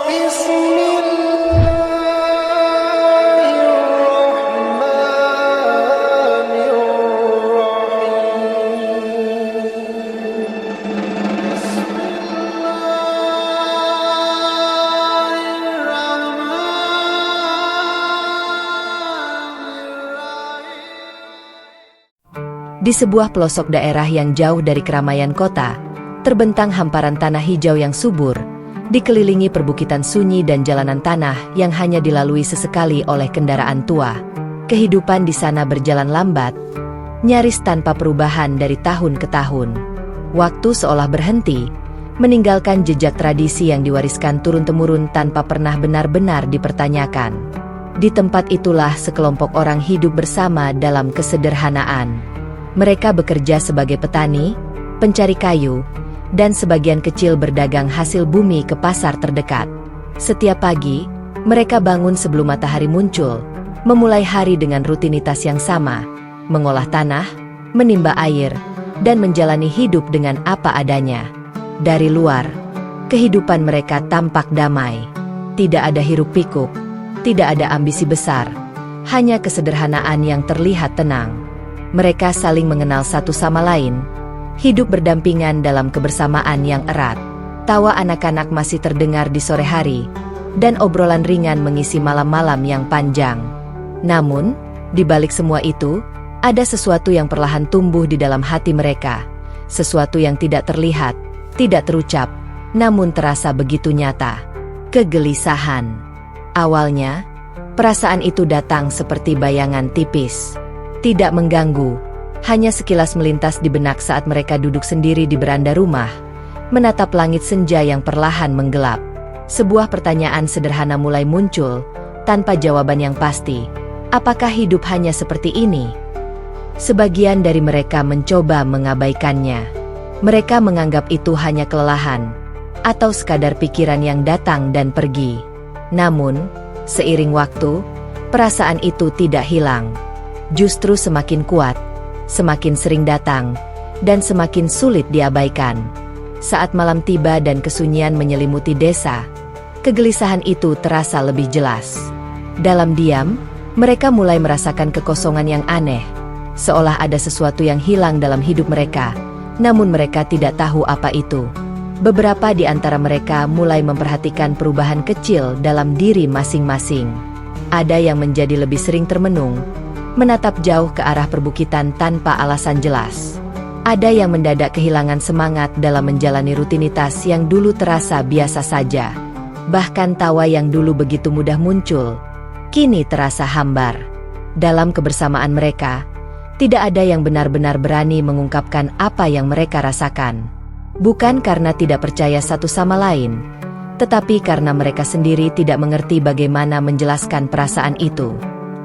Di sebuah pelosok daerah yang jauh dari keramaian kota, terbentang hamparan tanah hijau yang subur, dikelilingi perbukitan sunyi dan jalanan tanah yang hanya dilalui sesekali oleh kendaraan tua. Kehidupan di sana berjalan lambat, nyaris tanpa perubahan dari tahun ke tahun. Waktu seolah berhenti, meninggalkan jejak tradisi yang diwariskan turun-temurun tanpa pernah benar-benar dipertanyakan. Di tempat itulah sekelompok orang hidup bersama dalam kesederhanaan. Mereka bekerja sebagai petani, pencari kayu, dan sebagian kecil berdagang hasil bumi ke pasar terdekat. Setiap pagi, mereka bangun sebelum matahari muncul, memulai hari dengan rutinitas yang sama, mengolah tanah, menimba air, dan menjalani hidup dengan apa adanya. Dari luar, kehidupan mereka tampak damai. Tidak ada hiruk-pikuk, tidak ada ambisi besar, hanya kesederhanaan yang terlihat tenang. Mereka saling mengenal satu sama lain, hidup berdampingan dalam kebersamaan yang erat. Tawa anak-anak masih terdengar di sore hari, dan obrolan ringan mengisi malam-malam yang panjang. Namun, di balik semua itu, ada sesuatu yang perlahan tumbuh di dalam hati mereka. Sesuatu yang tidak terlihat, tidak terucap, namun terasa begitu nyata. Kegelisahan. Awalnya, perasaan itu datang seperti bayangan tipis. Tidak mengganggu, hanya sekilas melintas di benak saat mereka duduk sendiri di beranda rumah, menatap langit senja yang perlahan menggelap. Sebuah pertanyaan sederhana mulai muncul, tanpa jawaban yang pasti. Apakah hidup hanya seperti ini? Sebagian dari mereka mencoba mengabaikannya. Mereka menganggap itu hanya kelelahan, atau sekadar pikiran yang datang dan pergi. Namun, seiring waktu, perasaan itu tidak hilang. Justru semakin kuat, semakin sering datang, dan semakin sulit diabaikan. Saat malam tiba dan kesunyian menyelimuti desa, kegelisahan itu terasa lebih jelas. Dalam diam, mereka mulai merasakan kekosongan yang aneh, seolah ada sesuatu yang hilang dalam hidup mereka, namun mereka tidak tahu apa itu. Beberapa di antara mereka mulai memperhatikan perubahan kecil dalam diri masing-masing. Ada yang menjadi lebih sering termenung, menatap jauh ke arah perbukitan tanpa alasan jelas. Ada yang mendadak kehilangan semangat dalam menjalani rutinitas yang dulu terasa biasa saja. Bahkan tawa yang dulu begitu mudah muncul, kini terasa hambar. Dalam kebersamaan mereka, tidak ada yang benar-benar berani mengungkapkan apa yang mereka rasakan. Bukan karena tidak percaya satu sama lain, tetapi karena mereka sendiri tidak mengerti bagaimana menjelaskan perasaan itu.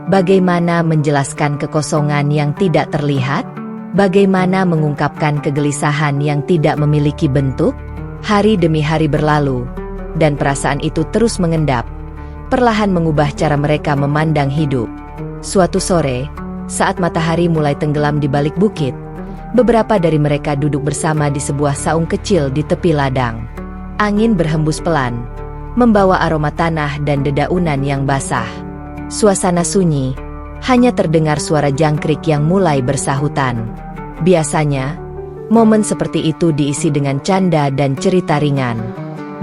Bagaimana menjelaskan kekosongan yang tidak terlihat? Bagaimana mengungkapkan kegelisahan yang tidak memiliki bentuk? Hari demi hari berlalu, dan perasaan itu terus mengendap, perlahan mengubah cara mereka memandang hidup. Suatu sore, saat matahari mulai tenggelam di balik bukit, beberapa dari mereka duduk bersama di sebuah saung kecil di tepi ladang. Angin berhembus pelan, membawa aroma tanah dan dedaunan yang basah. Suasana sunyi, hanya terdengar suara jangkrik yang mulai bersahutan. Biasanya, momen seperti itu diisi dengan canda dan cerita ringan.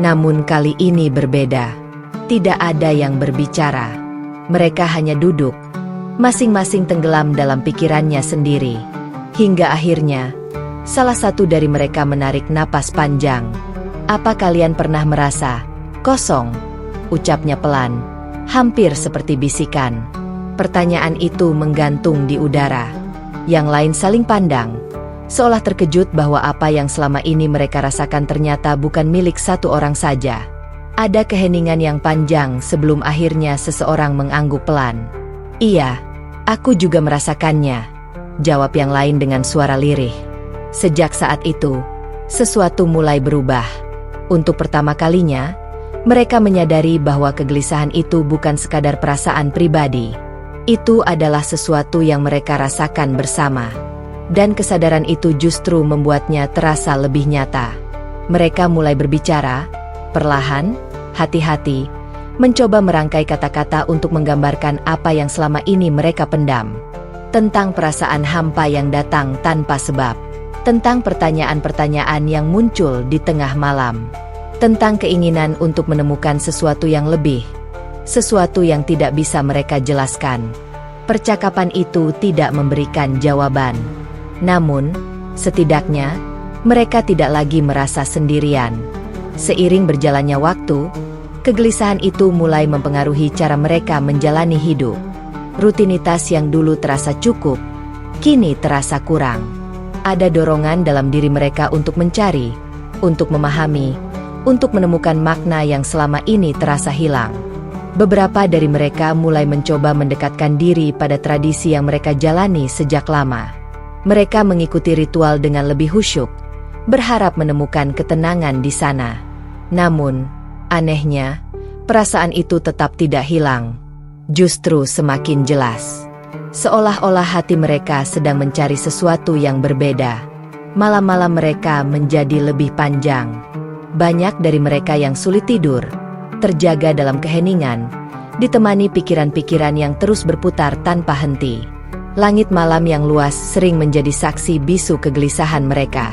Namun kali ini berbeda. Tidak ada yang berbicara. Mereka hanya duduk, masing-masing tenggelam dalam pikirannya sendiri. Hingga akhirnya, salah satu dari mereka menarik napas panjang. "Apa kalian pernah merasa kosong?" ucapnya pelan, hampir seperti bisikan. Pertanyaan itu menggantung di udara. Yang lain saling pandang, seolah terkejut bahwa apa yang selama ini mereka rasakan ternyata bukan milik satu orang saja. Ada keheningan yang panjang sebelum akhirnya seseorang mengangguk pelan. "Iya, aku juga merasakannya," jawab yang lain dengan suara lirih. Sejak saat itu, sesuatu mulai berubah. Untuk pertama kalinya, mereka menyadari bahwa kegelisahan itu bukan sekadar perasaan pribadi. Itu adalah sesuatu yang mereka rasakan bersama. Dan kesadaran itu justru membuatnya terasa lebih nyata. Mereka mulai berbicara, perlahan, hati-hati, mencoba merangkai kata-kata untuk menggambarkan apa yang selama ini mereka pendam. Tentang perasaan hampa yang datang tanpa sebab. Tentang pertanyaan-pertanyaan yang muncul di tengah malam. Tentang keinginan untuk menemukan sesuatu yang lebih. Sesuatu yang tidak bisa mereka jelaskan. Percakapan itu tidak memberikan jawaban. Namun, setidaknya, mereka tidak lagi merasa sendirian. Seiring berjalannya waktu, kegelisahan itu mulai mempengaruhi cara mereka menjalani hidup. Rutinitas yang dulu terasa cukup, kini terasa kurang. Ada dorongan dalam diri mereka untuk mencari, untuk memahami, untuk menemukan makna yang selama ini terasa hilang. Beberapa dari mereka mulai mencoba mendekatkan diri pada tradisi yang mereka jalani sejak lama. Mereka mengikuti ritual dengan lebih khusyuk, berharap menemukan ketenangan di sana. Namun, anehnya, perasaan itu tetap tidak hilang. Justru semakin jelas. Seolah-olah hati mereka sedang mencari sesuatu yang berbeda. Malam-malam mereka menjadi lebih panjang. Banyak dari mereka yang sulit tidur, terjaga dalam keheningan, ditemani pikiran-pikiran yang terus berputar tanpa henti. Langit malam yang luas sering menjadi saksi bisu kegelisahan mereka.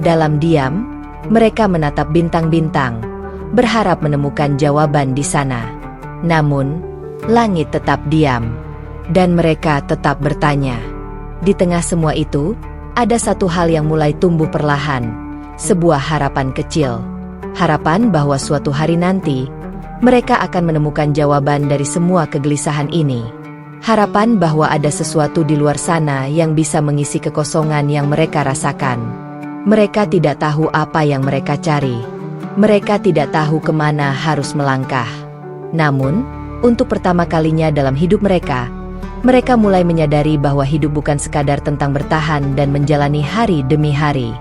Dalam diam, mereka menatap bintang-bintang, berharap menemukan jawaban di sana. Namun, langit tetap diam. Dan mereka tetap bertanya. Di tengah semua itu, ada satu hal yang mulai tumbuh perlahan, sebuah harapan kecil. Harapan bahwa suatu hari nanti, mereka akan menemukan jawaban dari semua kegelisahan ini. Harapan bahwa ada sesuatu di luar sana yang bisa mengisi kekosongan yang mereka rasakan. Mereka tidak tahu apa yang mereka cari. Mereka tidak tahu kemana harus melangkah. Namun, untuk pertama kalinya dalam hidup mereka mulai menyadari bahwa hidup bukan sekadar tentang bertahan dan menjalani hari demi hari.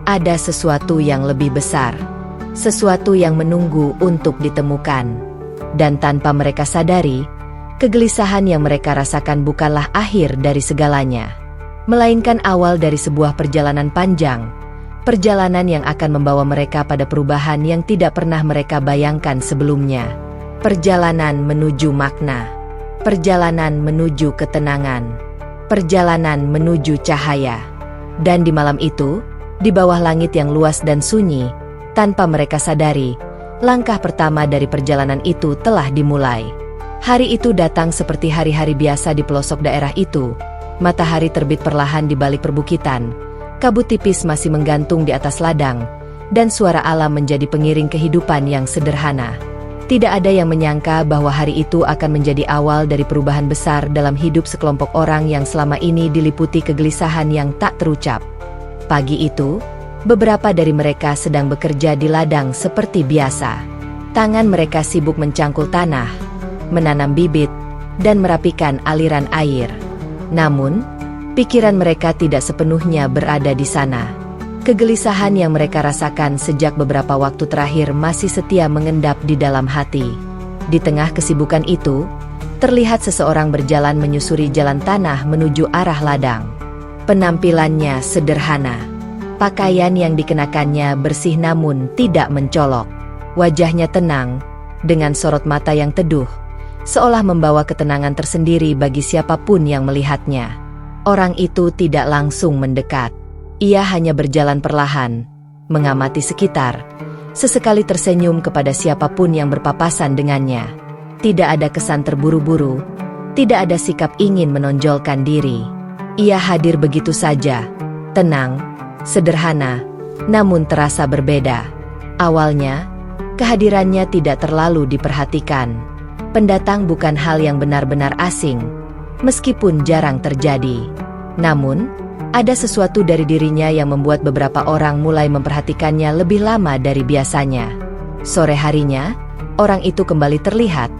Ada sesuatu yang lebih besar. Sesuatu yang menunggu untuk ditemukan. Dan tanpa mereka sadari, kegelisahan yang mereka rasakan bukanlah akhir dari segalanya. Melainkan awal dari sebuah perjalanan panjang. Perjalanan yang akan membawa mereka pada perubahan yang tidak pernah mereka bayangkan sebelumnya. Perjalanan menuju makna. Perjalanan menuju ketenangan. Perjalanan menuju cahaya. Dan di malam itu, di bawah langit yang luas dan sunyi, tanpa mereka sadari, langkah pertama dari perjalanan itu telah dimulai. Hari itu datang seperti hari-hari biasa di pelosok daerah itu. Matahari terbit perlahan di balik perbukitan. Kabut tipis masih menggantung di atas ladang, dan suara alam menjadi pengiring kehidupan yang sederhana. Tidak ada yang menyangka bahwa hari itu akan menjadi awal dari perubahan besar dalam hidup sekelompok orang yang selama ini diliputi kegelisahan yang tak terucap. Pagi itu, beberapa dari mereka sedang bekerja di ladang seperti biasa. Tangan mereka sibuk mencangkul tanah, menanam bibit, dan merapikan aliran air. Namun, pikiran mereka tidak sepenuhnya berada di sana. Kegelisahan yang mereka rasakan sejak beberapa waktu terakhir masih setia mengendap di dalam hati. Di tengah kesibukan itu, terlihat seseorang berjalan menyusuri jalan tanah menuju arah ladang. Penampilannya sederhana. Pakaian yang dikenakannya bersih namun tidak mencolok. Wajahnya tenang, dengan sorot mata yang teduh, seolah membawa ketenangan tersendiri bagi siapapun yang melihatnya. Orang itu tidak langsung mendekat. Ia hanya berjalan perlahan, mengamati sekitar, sesekali tersenyum kepada siapapun yang berpapasan dengannya. Tidak ada kesan terburu-buru, tidak ada sikap ingin menonjolkan diri. Ia hadir begitu saja, tenang, sederhana, namun terasa berbeda. Awalnya, kehadirannya tidak terlalu diperhatikan. Pendatang bukan hal yang benar-benar asing, meskipun jarang terjadi. Namun, ada sesuatu dari dirinya yang membuat beberapa orang mulai memperhatikannya lebih lama dari biasanya. Sore harinya, orang itu kembali terlihat.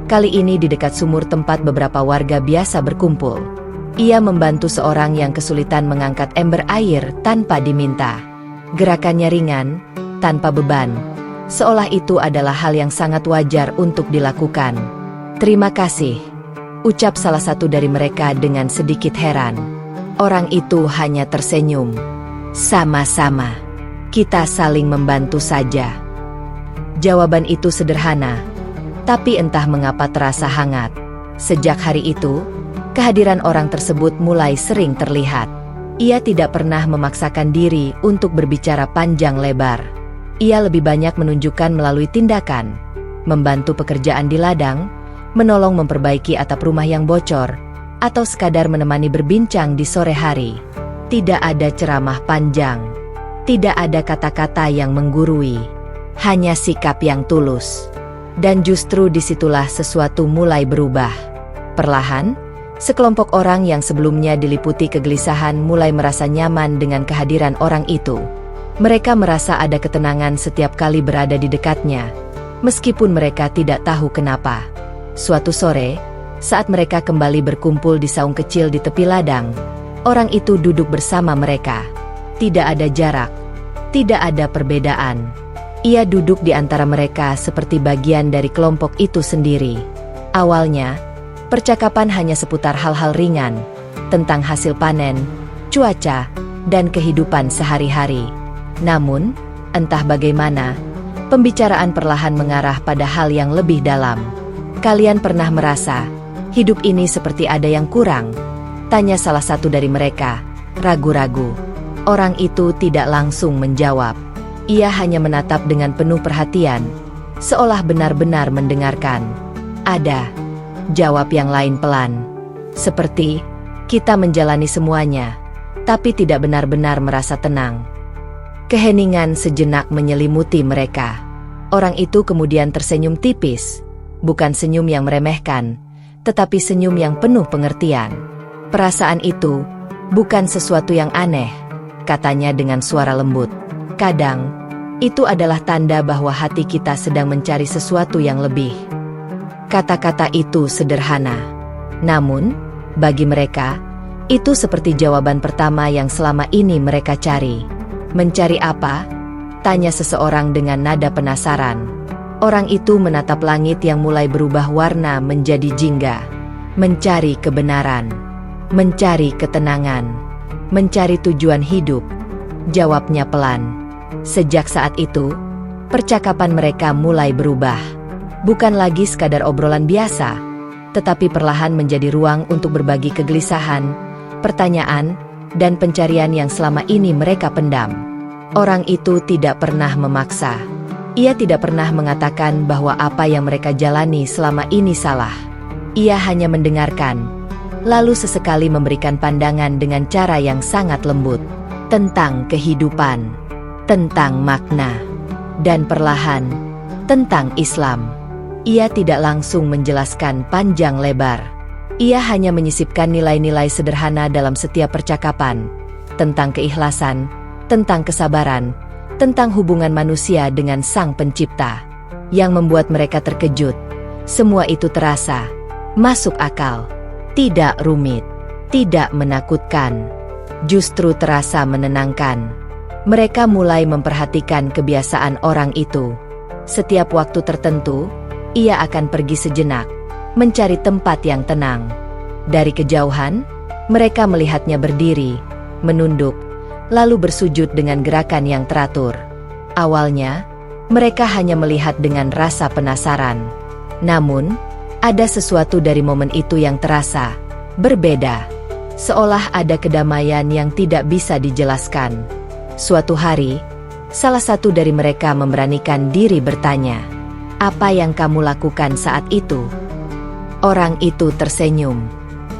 Kali ini di dekat sumur tempat beberapa warga biasa berkumpul. Ia membantu seorang yang kesulitan mengangkat ember air tanpa diminta. Gerakannya ringan, tanpa beban. Seolah itu adalah hal yang sangat wajar untuk dilakukan. "Terima kasih," ucap salah satu dari mereka dengan sedikit heran. Orang itu hanya tersenyum. "Sama-sama. Kita saling membantu saja." Jawaban itu sederhana, tapi entah mengapa terasa hangat. Sejak hari itu, kehadiran orang tersebut mulai sering terlihat. Ia tidak pernah memaksakan diri untuk berbicara panjang lebar. Ia lebih banyak menunjukkan melalui tindakan, membantu pekerjaan di ladang, menolong memperbaiki atap rumah yang bocor, atau sekadar menemani berbincang di sore hari. Tidak ada ceramah panjang, tidak ada kata-kata yang menggurui, hanya sikap yang tulus. Dan justru disitulah sesuatu mulai berubah. Perlahan, sekelompok orang yang sebelumnya diliputi kegelisahan mulai merasa nyaman dengan kehadiran orang itu. Mereka merasa ada ketenangan setiap kali berada di dekatnya, meskipun mereka tidak tahu kenapa. Suatu sore, saat mereka kembali berkumpul di saung kecil di tepi ladang, orang itu duduk bersama mereka. Tidak ada jarak, tidak ada perbedaan. Ia duduk di antara mereka seperti bagian dari kelompok itu sendiri. Awalnya, percakapan hanya seputar hal-hal ringan, tentang hasil panen, cuaca, dan kehidupan sehari-hari. Namun, entah bagaimana, pembicaraan perlahan mengarah pada hal yang lebih dalam. "Kalian pernah merasa, hidup ini seperti ada yang kurang?" tanya salah satu dari mereka, ragu-ragu. Orang itu tidak langsung menjawab. Ia hanya menatap dengan penuh perhatian, seolah benar-benar mendengarkan. "Ada," jawab yang lain pelan. "Seperti kita menjalani semuanya, tapi tidak benar-benar merasa tenang." Keheningan sejenak menyelimuti mereka. Orang itu kemudian tersenyum tipis, bukan senyum yang meremehkan, tetapi senyum yang penuh pengertian. "Perasaan itu bukan sesuatu yang aneh," katanya dengan suara lembut. "Kadang, itu adalah tanda bahwa hati kita sedang mencari sesuatu yang lebih." Kata-kata itu sederhana. Namun, bagi mereka, itu seperti jawaban pertama yang selama ini mereka cari. "Mencari apa?" tanya seseorang dengan nada penasaran. Orang itu menatap langit yang mulai berubah warna menjadi jingga. "Mencari kebenaran, mencari ketenangan, mencari tujuan hidup," jawabnya pelan. Sejak saat itu, percakapan mereka mulai berubah. Bukan lagi sekadar obrolan biasa, tetapi perlahan menjadi ruang untuk berbagi kegelisahan, pertanyaan, dan pencarian yang selama ini mereka pendam. Orang itu tidak pernah memaksa. Ia tidak pernah mengatakan bahwa apa yang mereka jalani selama ini salah. Ia hanya mendengarkan, lalu sesekali memberikan pandangan dengan cara yang sangat lembut, tentang kehidupan, tentang makna, dan perlahan, tentang Islam. Ia tidak langsung menjelaskan panjang lebar. Ia hanya menyisipkan nilai-nilai sederhana dalam setiap percakapan, tentang keikhlasan, tentang kesabaran, tentang hubungan manusia dengan Sang Pencipta. Yang membuat mereka terkejut, semua itu terasa masuk akal, tidak rumit, tidak menakutkan, justru terasa menenangkan. Mereka mulai memperhatikan kebiasaan orang itu. Setiap waktu tertentu, ia akan pergi sejenak, mencari tempat yang tenang. Dari kejauhan, mereka melihatnya berdiri, menunduk, lalu bersujud dengan gerakan yang teratur. Awalnya, mereka hanya melihat dengan rasa penasaran. Namun, ada sesuatu dari momen itu yang terasa berbeda. Seolah ada kedamaian yang tidak bisa dijelaskan. Suatu hari, salah satu dari mereka memberanikan diri bertanya, "Apa yang kamu lakukan saat itu?" Orang itu tersenyum.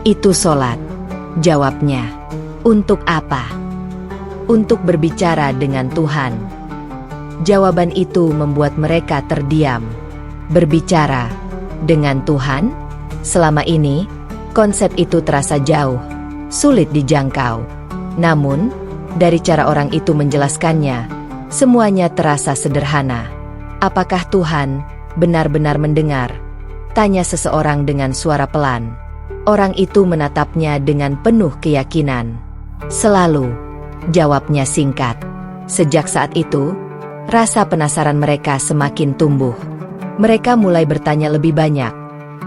"Itu sholat," jawabnya. "Untuk apa?" "Untuk berbicara dengan Tuhan." Jawaban itu membuat mereka terdiam. Berbicara dengan Tuhan? Selama ini, konsep itu terasa jauh, sulit dijangkau. Namun, dari cara orang itu menjelaskannya, semuanya terasa sederhana. "Apakah Tuhan benar-benar mendengar?" tanya seseorang dengan suara pelan. Orang itu menatapnya dengan penuh keyakinan. "Selalu," jawabnya singkat. Sejak saat itu, rasa penasaran mereka semakin tumbuh. Mereka mulai bertanya lebih banyak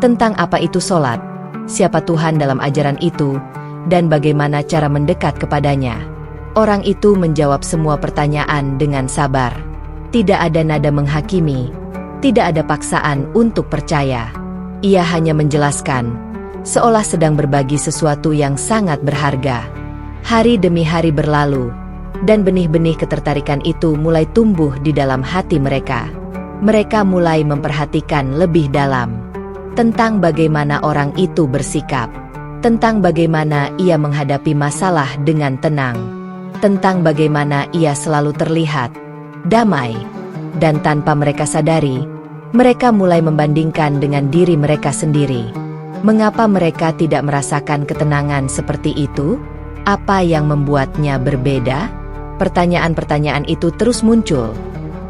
tentang apa itu sholat, siapa Tuhan dalam ajaran itu, dan bagaimana cara mendekat kepadanya. Orang itu menjawab semua pertanyaan dengan sabar. Tidak ada nada menghakimi, tidak ada paksaan untuk percaya. Ia hanya menjelaskan, seolah sedang berbagi sesuatu yang sangat berharga. Hari demi hari berlalu, dan benih-benih ketertarikan itu mulai tumbuh di dalam hati mereka. Mereka mulai memperhatikan lebih dalam tentang bagaimana orang itu bersikap, tentang bagaimana ia menghadapi masalah dengan tenang, tentang bagaimana ia selalu terlihat damai. Dan tanpa mereka sadari, mereka mulai membandingkan dengan diri mereka sendiri. Mengapa mereka tidak merasakan ketenangan seperti itu? Apa yang membuatnya berbeda? Pertanyaan-pertanyaan itu terus muncul.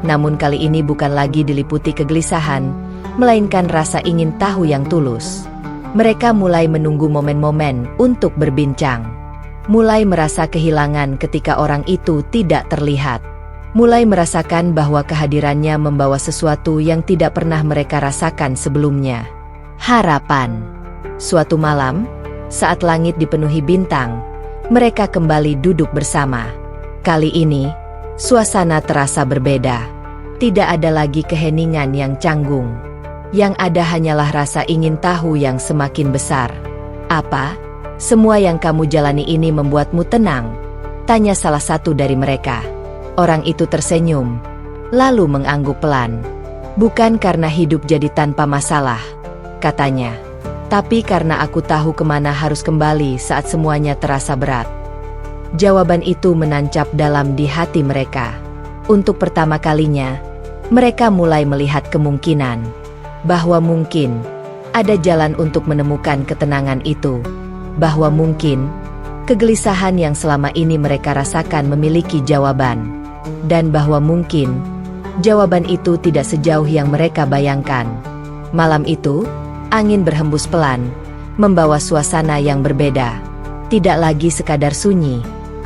Namun kali ini bukan lagi diliputi kegelisahan, melainkan rasa ingin tahu yang tulus. Mereka mulai menunggu momen-momen untuk berbincang. Mulai merasa kehilangan ketika orang itu tidak terlihat. Mulai merasakan bahwa kehadirannya membawa sesuatu yang tidak pernah mereka rasakan sebelumnya. Harapan. Suatu malam, saat langit dipenuhi bintang, mereka kembali duduk bersama. Kali ini, suasana terasa berbeda. Tidak ada lagi keheningan yang canggung. Yang ada hanyalah rasa ingin tahu yang semakin besar. Apa? Semua yang kamu jalani ini membuatmu tenang? Tanya salah satu dari mereka. Orang itu tersenyum, lalu mengangguk pelan. Bukan karena hidup jadi tanpa masalah, katanya. Tapi karena aku tahu kemana harus kembali saat semuanya terasa berat. Jawaban itu menancap dalam di hati mereka. Untuk pertama kalinya, mereka mulai melihat kemungkinan bahwa mungkin ada jalan untuk menemukan ketenangan itu. Bahwa mungkin kegelisahan yang selama ini mereka rasakan memiliki jawaban. Dan bahwa mungkin jawaban itu tidak sejauh yang mereka bayangkan. Malam itu, angin berhembus pelan, membawa suasana yang berbeda. Tidak lagi sekadar sunyi,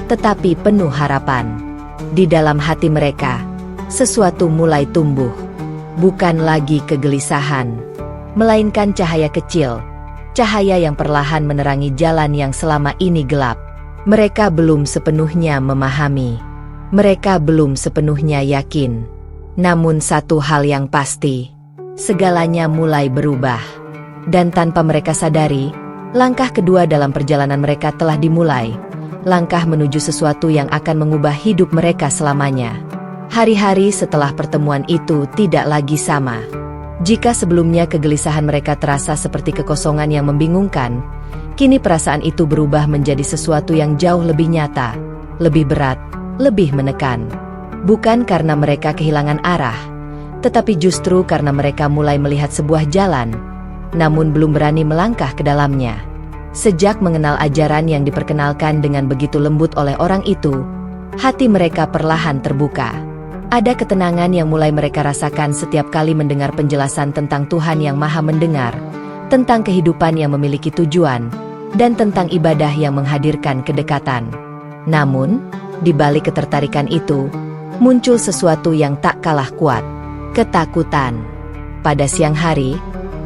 tetapi penuh harapan. Di dalam hati mereka, sesuatu mulai tumbuh. Bukan lagi kegelisahan, melainkan cahaya kecil. Cahaya yang perlahan menerangi jalan yang selama ini gelap. Mereka belum sepenuhnya memahami. Mereka belum sepenuhnya yakin. Namun satu hal yang pasti, segalanya mulai berubah. Dan tanpa mereka sadari, langkah kedua dalam perjalanan mereka telah dimulai. Langkah menuju sesuatu yang akan mengubah hidup mereka selamanya. Hari-hari setelah pertemuan itu tidak lagi sama. Jika sebelumnya kegelisahan mereka terasa seperti kekosongan yang membingungkan, kini perasaan itu berubah menjadi sesuatu yang jauh lebih nyata, lebih berat, lebih menekan. Bukan karena mereka kehilangan arah, tetapi justru karena mereka mulai melihat sebuah jalan, namun belum berani melangkah ke dalamnya. Sejak mengenal ajaran yang diperkenalkan dengan begitu lembut oleh orang itu, hati mereka perlahan terbuka. Ada ketenangan yang mulai mereka rasakan setiap kali mendengar penjelasan tentang Tuhan yang Maha Mendengar, tentang kehidupan yang memiliki tujuan, dan tentang ibadah yang menghadirkan kedekatan. Namun, di balik ketertarikan itu, muncul sesuatu yang tak kalah kuat, ketakutan. Pada siang hari,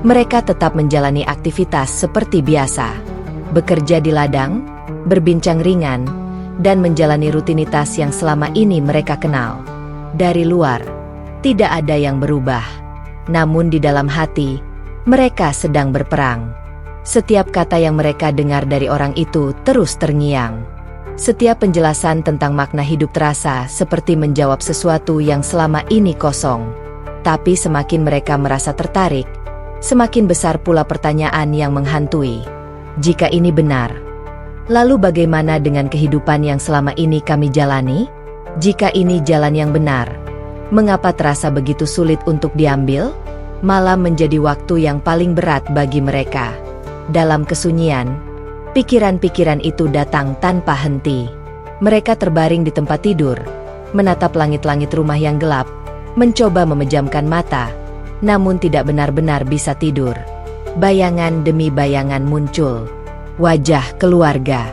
mereka tetap menjalani aktivitas seperti biasa, bekerja di ladang, berbincang ringan, dan menjalani rutinitas yang selama ini mereka kenal. Dari luar, tidak ada yang berubah. Namun di dalam hati, mereka sedang berperang. Setiap kata yang mereka dengar dari orang itu terus terngiang. Setiap penjelasan tentang makna hidup terasa seperti menjawab sesuatu yang selama ini kosong. Tapi semakin mereka merasa tertarik, semakin besar pula pertanyaan yang menghantui. Jika ini benar, lalu bagaimana dengan kehidupan yang selama ini kami jalani? Jika ini jalan yang benar, mengapa terasa begitu sulit untuk diambil? Malam menjadi waktu yang paling berat bagi mereka. Dalam kesunyian, pikiran-pikiran itu datang tanpa henti. Mereka terbaring di tempat tidur, menatap langit-langit rumah yang gelap, mencoba memejamkan mata, namun tidak benar-benar bisa tidur. Bayangan demi bayangan muncul. Wajah keluarga.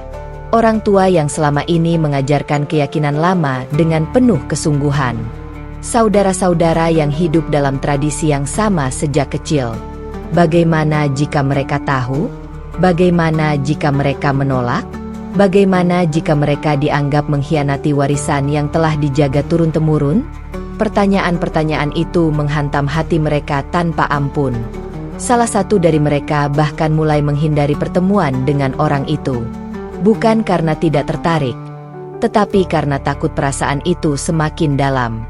Orang tua yang selama ini mengajarkan keyakinan lama dengan penuh kesungguhan. Saudara-saudara yang hidup dalam tradisi yang sama sejak kecil. Bagaimana jika mereka tahu? Bagaimana jika mereka menolak? Bagaimana jika mereka dianggap mengkhianati warisan yang telah dijaga turun-temurun? Pertanyaan-pertanyaan itu menghantam hati mereka tanpa ampun. Salah satu dari mereka bahkan mulai menghindari pertemuan dengan orang itu. Bukan karena tidak tertarik, tetapi karena takut perasaan itu semakin dalam.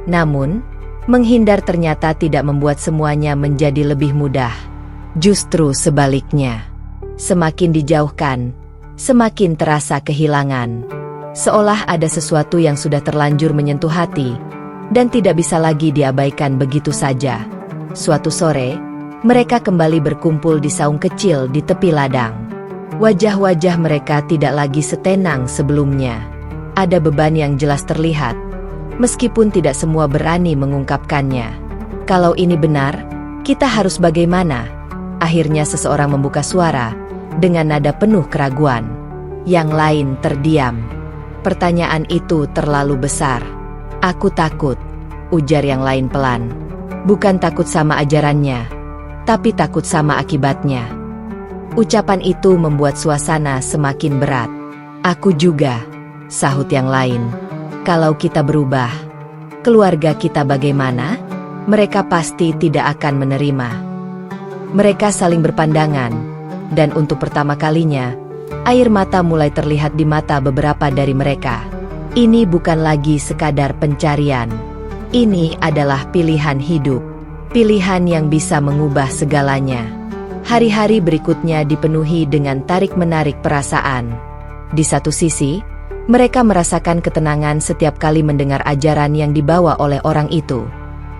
Namun, menghindar ternyata tidak membuat semuanya menjadi lebih mudah. Justru sebaliknya. Semakin dijauhkan, semakin terasa kehilangan. Seolah ada sesuatu yang sudah terlanjur menyentuh hati, dan tidak bisa lagi diabaikan begitu saja. Suatu sore, mereka kembali berkumpul di saung kecil di tepi ladang. Wajah-wajah mereka tidak lagi setenang sebelumnya. Ada beban yang jelas terlihat, meskipun tidak semua berani mengungkapkannya. Kalau ini benar, kita harus bagaimana? Akhirnya seseorang membuka suara, dengan nada penuh keraguan. Yang lain terdiam. Pertanyaan itu terlalu besar. Aku takut, ujar yang lain pelan. Bukan takut sama ajarannya, tapi takut sama akibatnya. Ucapan itu membuat suasana semakin berat. Aku juga, sahut yang lain. Kalau kita berubah, keluarga kita bagaimana? Mereka pasti tidak akan menerima. Mereka saling berpandangan, dan untuk pertama kalinya, air mata mulai terlihat di mata beberapa dari mereka. Ini bukan lagi sekadar pencarian. Ini adalah pilihan hidup. Pilihan yang bisa mengubah segalanya. Hari-hari berikutnya dipenuhi dengan tarik-menarik perasaan. Di satu sisi, mereka merasakan ketenangan setiap kali mendengar ajaran yang dibawa oleh orang itu.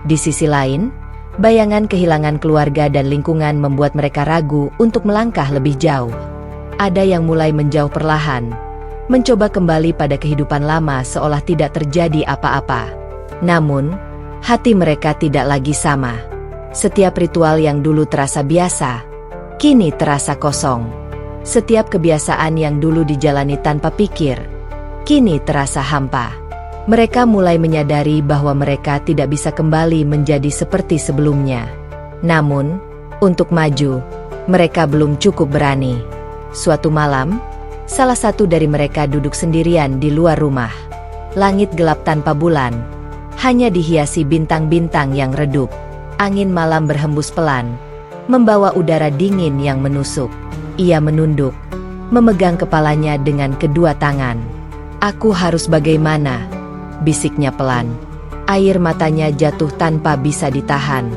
Di sisi lain, bayangan kehilangan keluarga dan lingkungan membuat mereka ragu untuk melangkah lebih jauh. Ada yang mulai menjauh perlahan, mencoba kembali pada kehidupan lama seolah tidak terjadi apa-apa. Namun, hati mereka tidak lagi sama. Setiap ritual yang dulu terasa biasa, kini terasa kosong. Setiap kebiasaan yang dulu dijalani tanpa pikir, kini terasa hampa. Mereka mulai menyadari bahwa mereka tidak bisa kembali menjadi seperti sebelumnya. Namun, untuk maju, mereka belum cukup berani. Suatu malam, salah satu dari mereka duduk sendirian di luar rumah. Langit gelap tanpa bulan, hanya dihiasi bintang-bintang yang redup. Angin malam berhembus pelan, membawa udara dingin yang menusuk. Ia menunduk, memegang kepalanya dengan kedua tangan. Aku harus bagaimana? Bisiknya pelan. Air matanya jatuh tanpa bisa ditahan.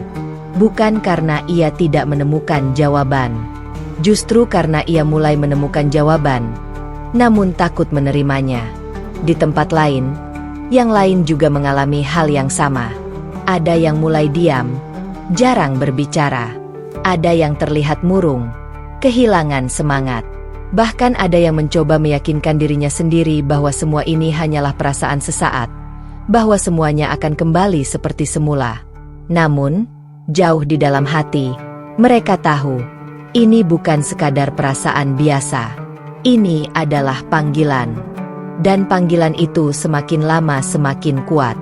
Bukan karena ia tidak menemukan jawaban. Justru karena ia mulai menemukan jawaban, namun takut menerimanya. Di tempat lain, yang lain juga mengalami hal yang sama. Ada yang mulai diam, jarang berbicara. Ada yang terlihat murung, kehilangan semangat. Bahkan ada yang mencoba meyakinkan dirinya sendiri bahwa semua ini hanyalah perasaan sesaat, bahwa semuanya akan kembali seperti semula. Namun, jauh di dalam hati, mereka tahu, ini bukan sekadar perasaan biasa. Ini adalah panggilan. Dan panggilan itu semakin lama semakin kuat.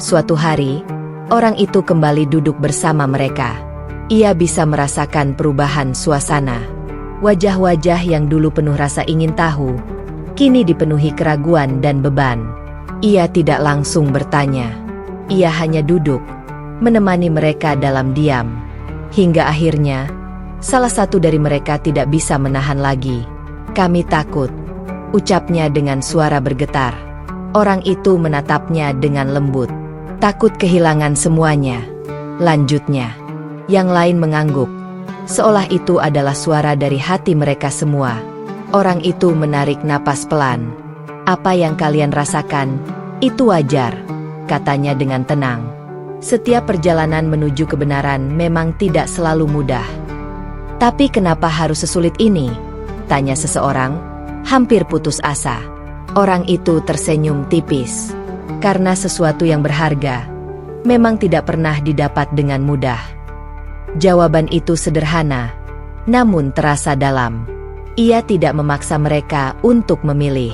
Suatu hari, orang itu kembali duduk bersama mereka. Ia bisa merasakan perubahan suasana. Wajah-wajah yang dulu penuh rasa ingin tahu, kini dipenuhi keraguan dan beban. Ia tidak langsung bertanya. Ia hanya duduk, menemani mereka dalam diam. Hingga akhirnya, salah satu dari mereka tidak bisa menahan lagi. Kami takut, ucapnya dengan suara bergetar. Orang itu menatapnya dengan lembut. Takut kehilangan semuanya, lanjutnya. Yang lain mengangguk, seolah itu adalah suara dari hati mereka semua. Orang itu menarik napas pelan. Apa yang kalian rasakan, itu wajar, katanya dengan tenang. Setiap perjalanan menuju kebenaran memang tidak selalu mudah. Tapi kenapa harus sesulit ini? Tanya seseorang, hampir putus asa. Orang itu tersenyum tipis. Karena sesuatu yang berharga, memang tidak pernah didapat dengan mudah. Jawaban itu sederhana, namun terasa dalam. Ia tidak memaksa mereka untuk memilih.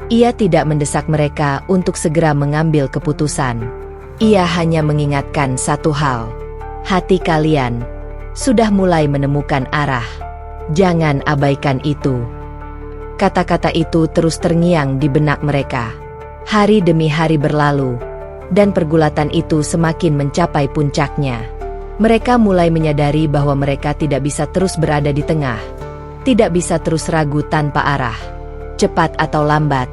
Ia tidak mendesak mereka untuk segera mengambil keputusan. Ia hanya mengingatkan satu hal. Hati kalian sudah mulai menemukan arah. Jangan abaikan itu. Kata-kata itu terus terngiang di benak mereka. Hari demi hari berlalu. Dan pergulatan itu semakin mencapai puncaknya. Mereka mulai menyadari bahwa mereka tidak bisa terus berada di tengah. Tidak bisa terus ragu tanpa arah. Cepat atau lambat,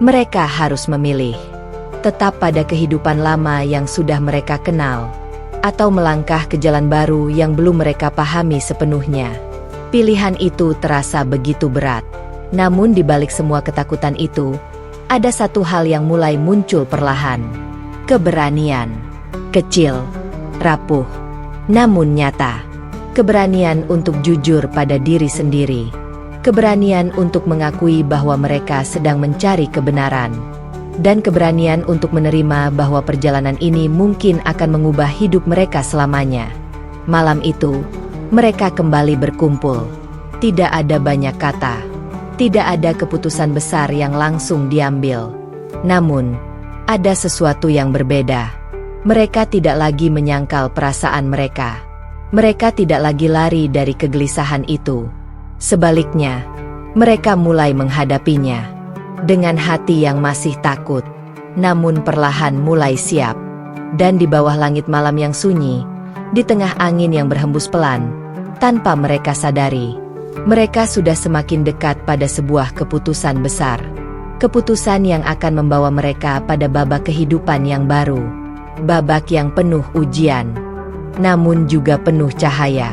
mereka harus memilih. Tetap pada kehidupan lama yang sudah mereka kenal, atau melangkah ke jalan baru yang belum mereka pahami sepenuhnya. Pilihan itu terasa begitu berat. Namun di balik semua ketakutan itu, ada satu hal yang mulai muncul perlahan. Keberanian. Kecil, rapuh, namun nyata. Keberanian untuk jujur pada diri sendiri. Keberanian untuk mengakui bahwa mereka sedang mencari kebenaran. Dan keberanian untuk menerima bahwa perjalanan ini mungkin akan mengubah hidup mereka selamanya. Malam itu, mereka kembali berkumpul. Tidak ada banyak kata. Tidak ada keputusan besar yang langsung diambil. Namun, ada sesuatu yang berbeda. Mereka tidak lagi menyangkal perasaan mereka. Mereka tidak lagi lari dari kegelisahan itu. Sebaliknya, mereka mulai menghadapinya. Dengan hati yang masih takut, namun perlahan mulai siap. Dan di bawah langit malam yang sunyi, di tengah angin yang berhembus pelan, tanpa mereka sadari, mereka sudah semakin dekat pada sebuah keputusan besar. Keputusan yang akan membawa mereka pada babak kehidupan yang baru. Babak yang penuh ujian, namun juga penuh cahaya.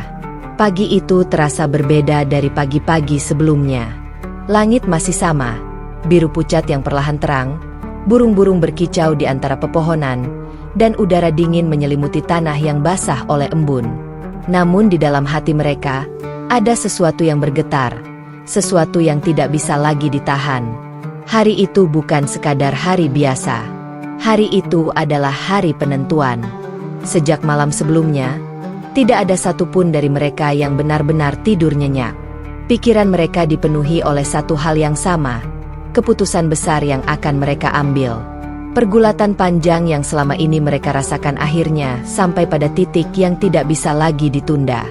Pagi itu terasa berbeda dari pagi-pagi sebelumnya. Langit masih sama, biru pucat yang perlahan terang, burung-burung berkicau di antara pepohonan, dan udara dingin menyelimuti tanah yang basah oleh embun. Namun di dalam hati mereka, ada sesuatu yang bergetar, sesuatu yang tidak bisa lagi ditahan. Hari itu bukan sekadar hari biasa. Hari itu adalah hari penentuan. Sejak malam sebelumnya, tidak ada satupun dari mereka yang benar-benar tidur nyenyak. Pikiran mereka dipenuhi oleh satu hal yang sama, keputusan besar yang akan mereka ambil. Pergulatan panjang yang selama ini mereka rasakan akhirnya sampai pada titik yang tidak bisa lagi ditunda.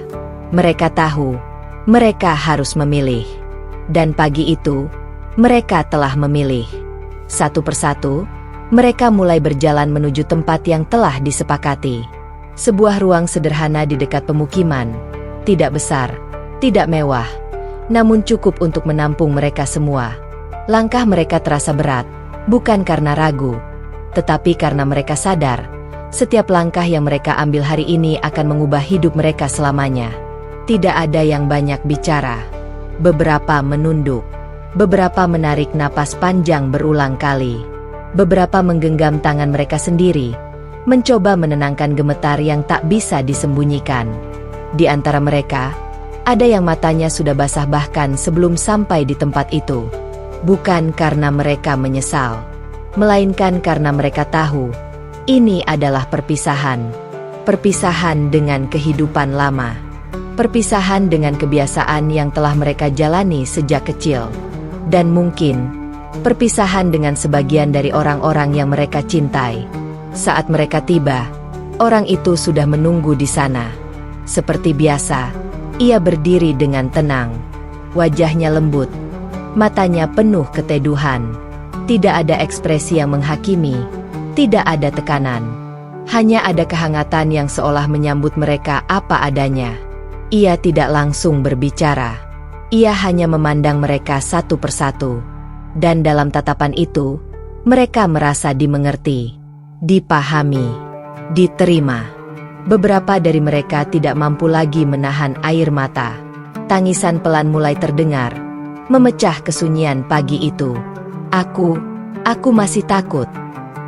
Mereka tahu, mereka harus memilih. Dan pagi itu, mereka telah memilih. Satu persatu, mereka mulai berjalan menuju tempat yang telah disepakati. Sebuah ruang sederhana di dekat pemukiman. Tidak besar, tidak mewah, namun cukup untuk menampung mereka semua. Langkah mereka terasa berat, bukan karena ragu, tetapi karena mereka sadar, setiap langkah yang mereka ambil hari ini akan mengubah hidup mereka selamanya. Tidak ada yang banyak bicara. Beberapa menunduk. Beberapa menarik napas panjang berulang kali. Beberapa menggenggam tangan mereka sendiri, mencoba menenangkan gemetar yang tak bisa disembunyikan. Di antara mereka, ada yang matanya sudah basah bahkan sebelum sampai di tempat itu. Bukan karena mereka menyesal, melainkan karena mereka tahu, ini adalah perpisahan. Perpisahan dengan kehidupan lama. Perpisahan dengan kebiasaan yang telah mereka jalani sejak kecil. Dan mungkin, perpisahan dengan sebagian dari orang-orang yang mereka cintai. Saat mereka tiba, orang itu sudah menunggu di sana. Seperti biasa, ia berdiri dengan tenang. Wajahnya lembut, matanya penuh keteduhan. Tidak ada ekspresi yang menghakimi, tidak ada tekanan. Hanya ada kehangatan yang seolah menyambut mereka apa adanya. Ia tidak langsung berbicara. Ia hanya memandang mereka satu persatu. Dan dalam tatapan itu, mereka merasa dimengerti, dipahami, diterima. Beberapa dari mereka tidak mampu lagi menahan air mata. Tangisan pelan mulai terdengar, memecah kesunyian pagi itu. Aku masih takut,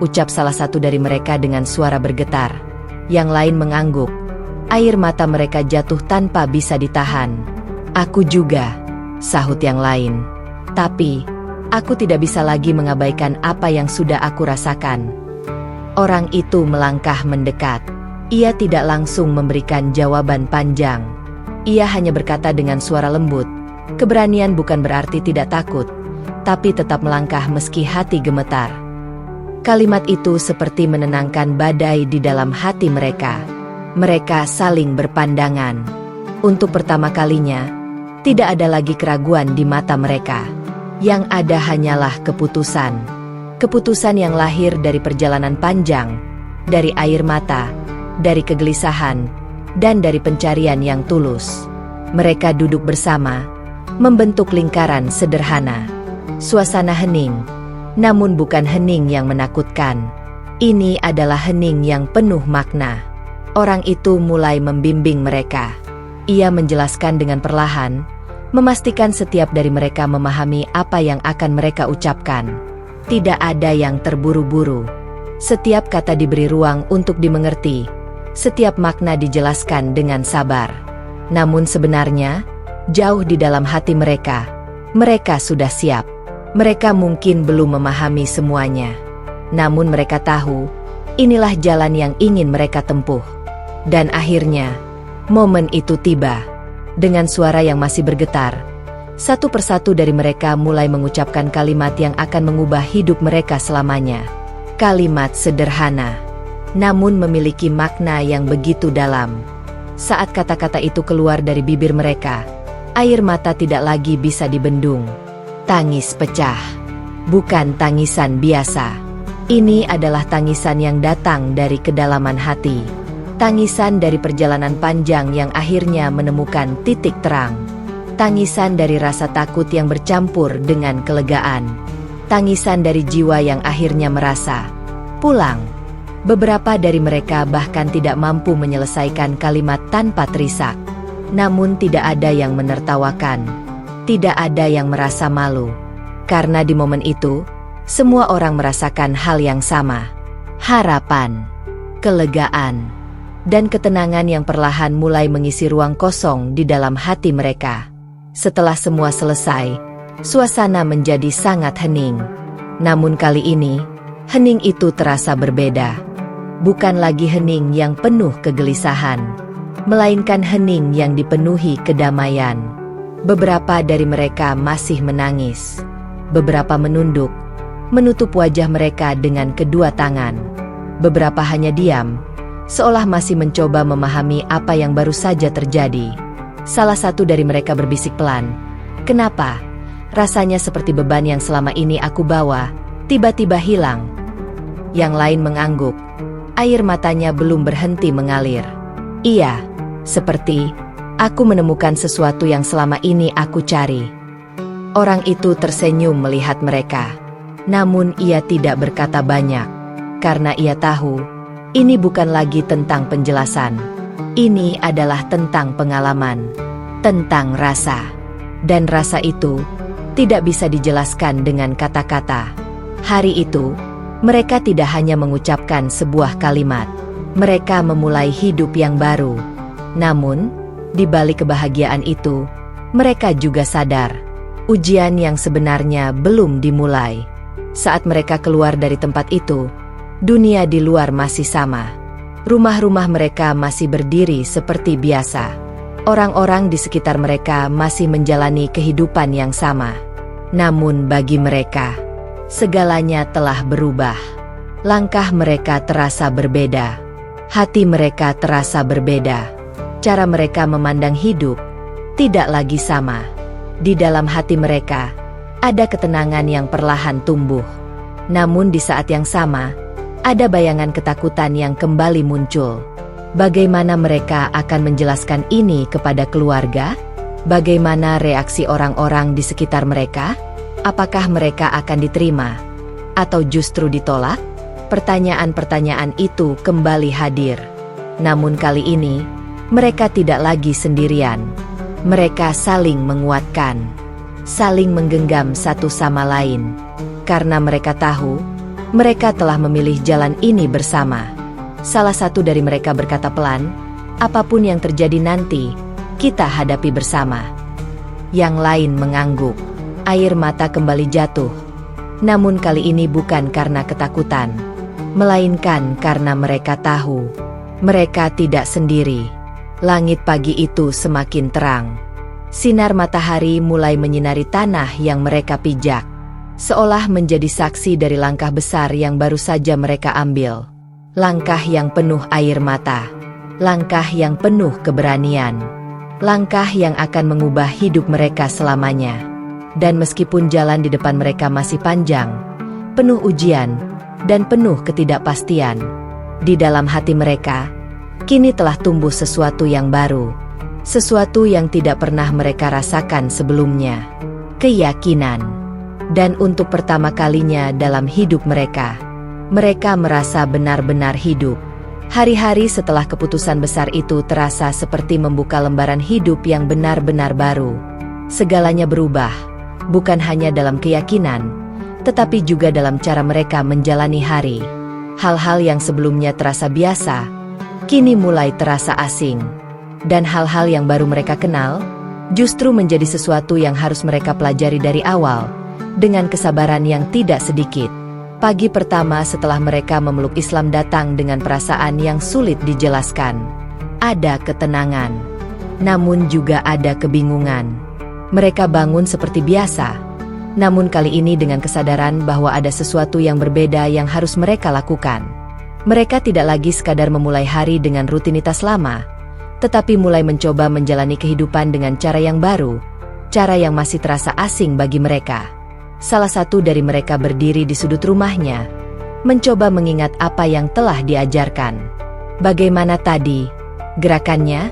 ucap salah satu dari mereka dengan suara bergetar. Yang lain mengangguk. Air mata mereka jatuh tanpa bisa ditahan. Aku juga, sahut yang lain. Tapi, aku tidak bisa lagi mengabaikan apa yang sudah aku rasakan. Orang itu melangkah mendekat. Ia tidak langsung memberikan jawaban panjang. Ia hanya berkata dengan suara lembut, keberanian bukan berarti tidak takut, tapi tetap melangkah meski hati gemetar. Kalimat itu seperti menenangkan badai di dalam hati mereka. Mereka saling berpandangan. Untuk pertama kalinya, tidak ada lagi keraguan di mata mereka. Yang ada hanyalah keputusan. Keputusan yang lahir dari perjalanan panjang, dari air mata, dari kegelisahan, dan dari pencarian yang tulus. Mereka duduk bersama, membentuk lingkaran sederhana. Suasana hening, namun bukan hening yang menakutkan. Ini adalah hening yang penuh makna. Orang itu mulai membimbing mereka. Ia menjelaskan dengan perlahan, memastikan setiap dari mereka memahami apa yang akan mereka ucapkan. Tidak ada yang terburu-buru. Setiap kata diberi ruang untuk dimengerti. Setiap makna dijelaskan dengan sabar. Namun sebenarnya, jauh di dalam hati mereka sudah siap. Mereka mungkin belum memahami semuanya. Namun mereka tahu, inilah jalan yang ingin mereka tempuh. Dan akhirnya, momen itu tiba. Dengan suara yang masih bergetar, satu persatu dari mereka mulai mengucapkan kalimat yang akan mengubah hidup mereka selamanya. Kalimat sederhana, namun memiliki makna yang begitu dalam. Saat kata-kata itu keluar dari bibir mereka, air mata tidak lagi bisa dibendung. Tangis pecah. Bukan tangisan biasa. Ini adalah tangisan yang datang dari kedalaman hati. Tangisan dari perjalanan panjang yang akhirnya menemukan titik terang. Tangisan dari rasa takut yang bercampur dengan kelegaan. Tangisan dari jiwa yang akhirnya merasa pulang. Beberapa dari mereka bahkan tidak mampu menyelesaikan kalimat tanpa terisak. Namun tidak ada yang menertawakan. Tidak ada yang merasa malu. Karena di momen itu, semua orang merasakan hal yang sama. Harapan, kelegaan, dan ketenangan yang perlahan mulai mengisi ruang kosong di dalam hati mereka. Setelah semua selesai, suasana menjadi sangat hening. Namun kali ini, hening itu terasa berbeda. Bukan lagi hening yang penuh kegelisahan, melainkan hening yang dipenuhi kedamaian. Beberapa dari mereka masih menangis. Beberapa menunduk, menutup wajah mereka dengan kedua tangan. Beberapa hanya diam, seolah masih mencoba memahami apa yang baru saja terjadi. Salah satu dari mereka berbisik pelan, "Kenapa? Rasanya seperti beban yang selama ini aku bawa, tiba-tiba hilang." Yang lain mengangguk. Air matanya belum berhenti mengalir. "Iya, seperti aku menemukan sesuatu yang selama ini aku cari." Orang itu tersenyum melihat mereka. Namun ia tidak berkata banyak. Karena ia tahu, ini bukan lagi tentang penjelasan. Ini adalah tentang pengalaman, tentang rasa. Dan rasa itu tidak bisa dijelaskan dengan kata-kata. Hari itu, mereka tidak hanya mengucapkan sebuah kalimat. Mereka memulai hidup yang baru. Namun, di balik kebahagiaan itu, mereka juga sadar, ujian yang sebenarnya belum dimulai. Saat mereka keluar dari tempat itu, dunia di luar masih sama. Rumah-rumah mereka masih berdiri seperti biasa. Orang-orang di sekitar mereka masih menjalani kehidupan yang sama. Namun bagi mereka, segalanya telah berubah. Langkah mereka terasa berbeda. Hati mereka terasa berbeda. Cara mereka memandang hidup tidak lagi sama. Di dalam hati mereka, ada ketenangan yang perlahan tumbuh. Namun di saat yang sama, ada bayangan ketakutan yang kembali muncul. Bagaimana mereka akan menjelaskan ini kepada keluarga? Bagaimana reaksi orang-orang di sekitar mereka? Apakah mereka akan diterima? Atau justru ditolak? Pertanyaan-pertanyaan itu kembali hadir. Namun kali ini, mereka tidak lagi sendirian. Mereka saling menguatkan, saling menggenggam satu sama lain. Karena mereka tahu, mereka telah memilih jalan ini bersama. Salah satu dari mereka berkata pelan, "Apapun yang terjadi nanti, kita hadapi bersama." Yang lain mengangguk. Air mata kembali jatuh. Namun kali ini bukan karena ketakutan, melainkan karena mereka tahu, mereka tidak sendiri. Langit pagi itu semakin terang. Sinar matahari mulai menyinari tanah yang mereka pijak. Seolah menjadi saksi dari langkah besar yang baru saja mereka ambil. Langkah yang penuh air mata. Langkah yang penuh keberanian. Langkah yang akan mengubah hidup mereka selamanya. Dan meskipun jalan di depan mereka masih panjang, penuh ujian, dan penuh ketidakpastian. Di dalam hati mereka, kini telah tumbuh sesuatu yang baru. Sesuatu yang tidak pernah mereka rasakan sebelumnya. Keyakinan. Dan untuk pertama kalinya dalam hidup mereka, mereka merasa benar-benar hidup. Hari-hari setelah keputusan besar itu terasa seperti membuka lembaran hidup yang benar-benar baru. Segalanya berubah, bukan hanya dalam keyakinan, tetapi juga dalam cara mereka menjalani hari. Hal-hal yang sebelumnya terasa biasa, kini mulai terasa asing. Dan hal-hal yang baru mereka kenal, justru menjadi sesuatu yang harus mereka pelajari dari awal, dengan kesabaran yang tidak sedikit. Pagi pertama setelah mereka memeluk Islam datang dengan perasaan yang sulit dijelaskan. Ada ketenangan, namun juga ada kebingungan. Mereka bangun seperti biasa, namun kali ini dengan kesadaran bahwa ada sesuatu yang berbeda yang harus mereka lakukan. Mereka tidak lagi sekadar memulai hari dengan rutinitas lama, tetapi mulai mencoba menjalani kehidupan dengan cara yang baru, cara yang masih terasa asing bagi mereka. Salah satu dari mereka berdiri di sudut rumahnya, mencoba mengingat apa yang telah diajarkan. Bagaimana tadi? Gerakannya?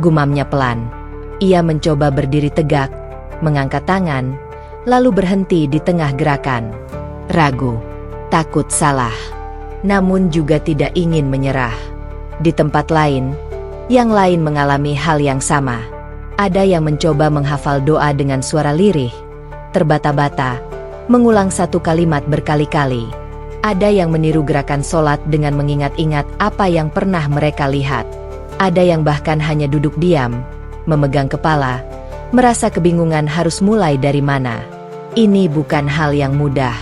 Gumamnya pelan. Ia mencoba berdiri tegak, mengangkat tangan, lalu berhenti di tengah gerakan. Ragu, takut salah, namun juga tidak ingin menyerah. Di tempat lain, yang lain mengalami hal yang sama. Ada yang mencoba menghafal doa dengan suara lirih, terbata-bata, mengulang satu kalimat berkali-kali. Ada yang meniru gerakan sholat dengan mengingat-ingat apa yang pernah mereka lihat. Ada yang bahkan hanya duduk diam, memegang kepala, merasa kebingungan harus mulai dari mana. Ini bukan hal yang mudah.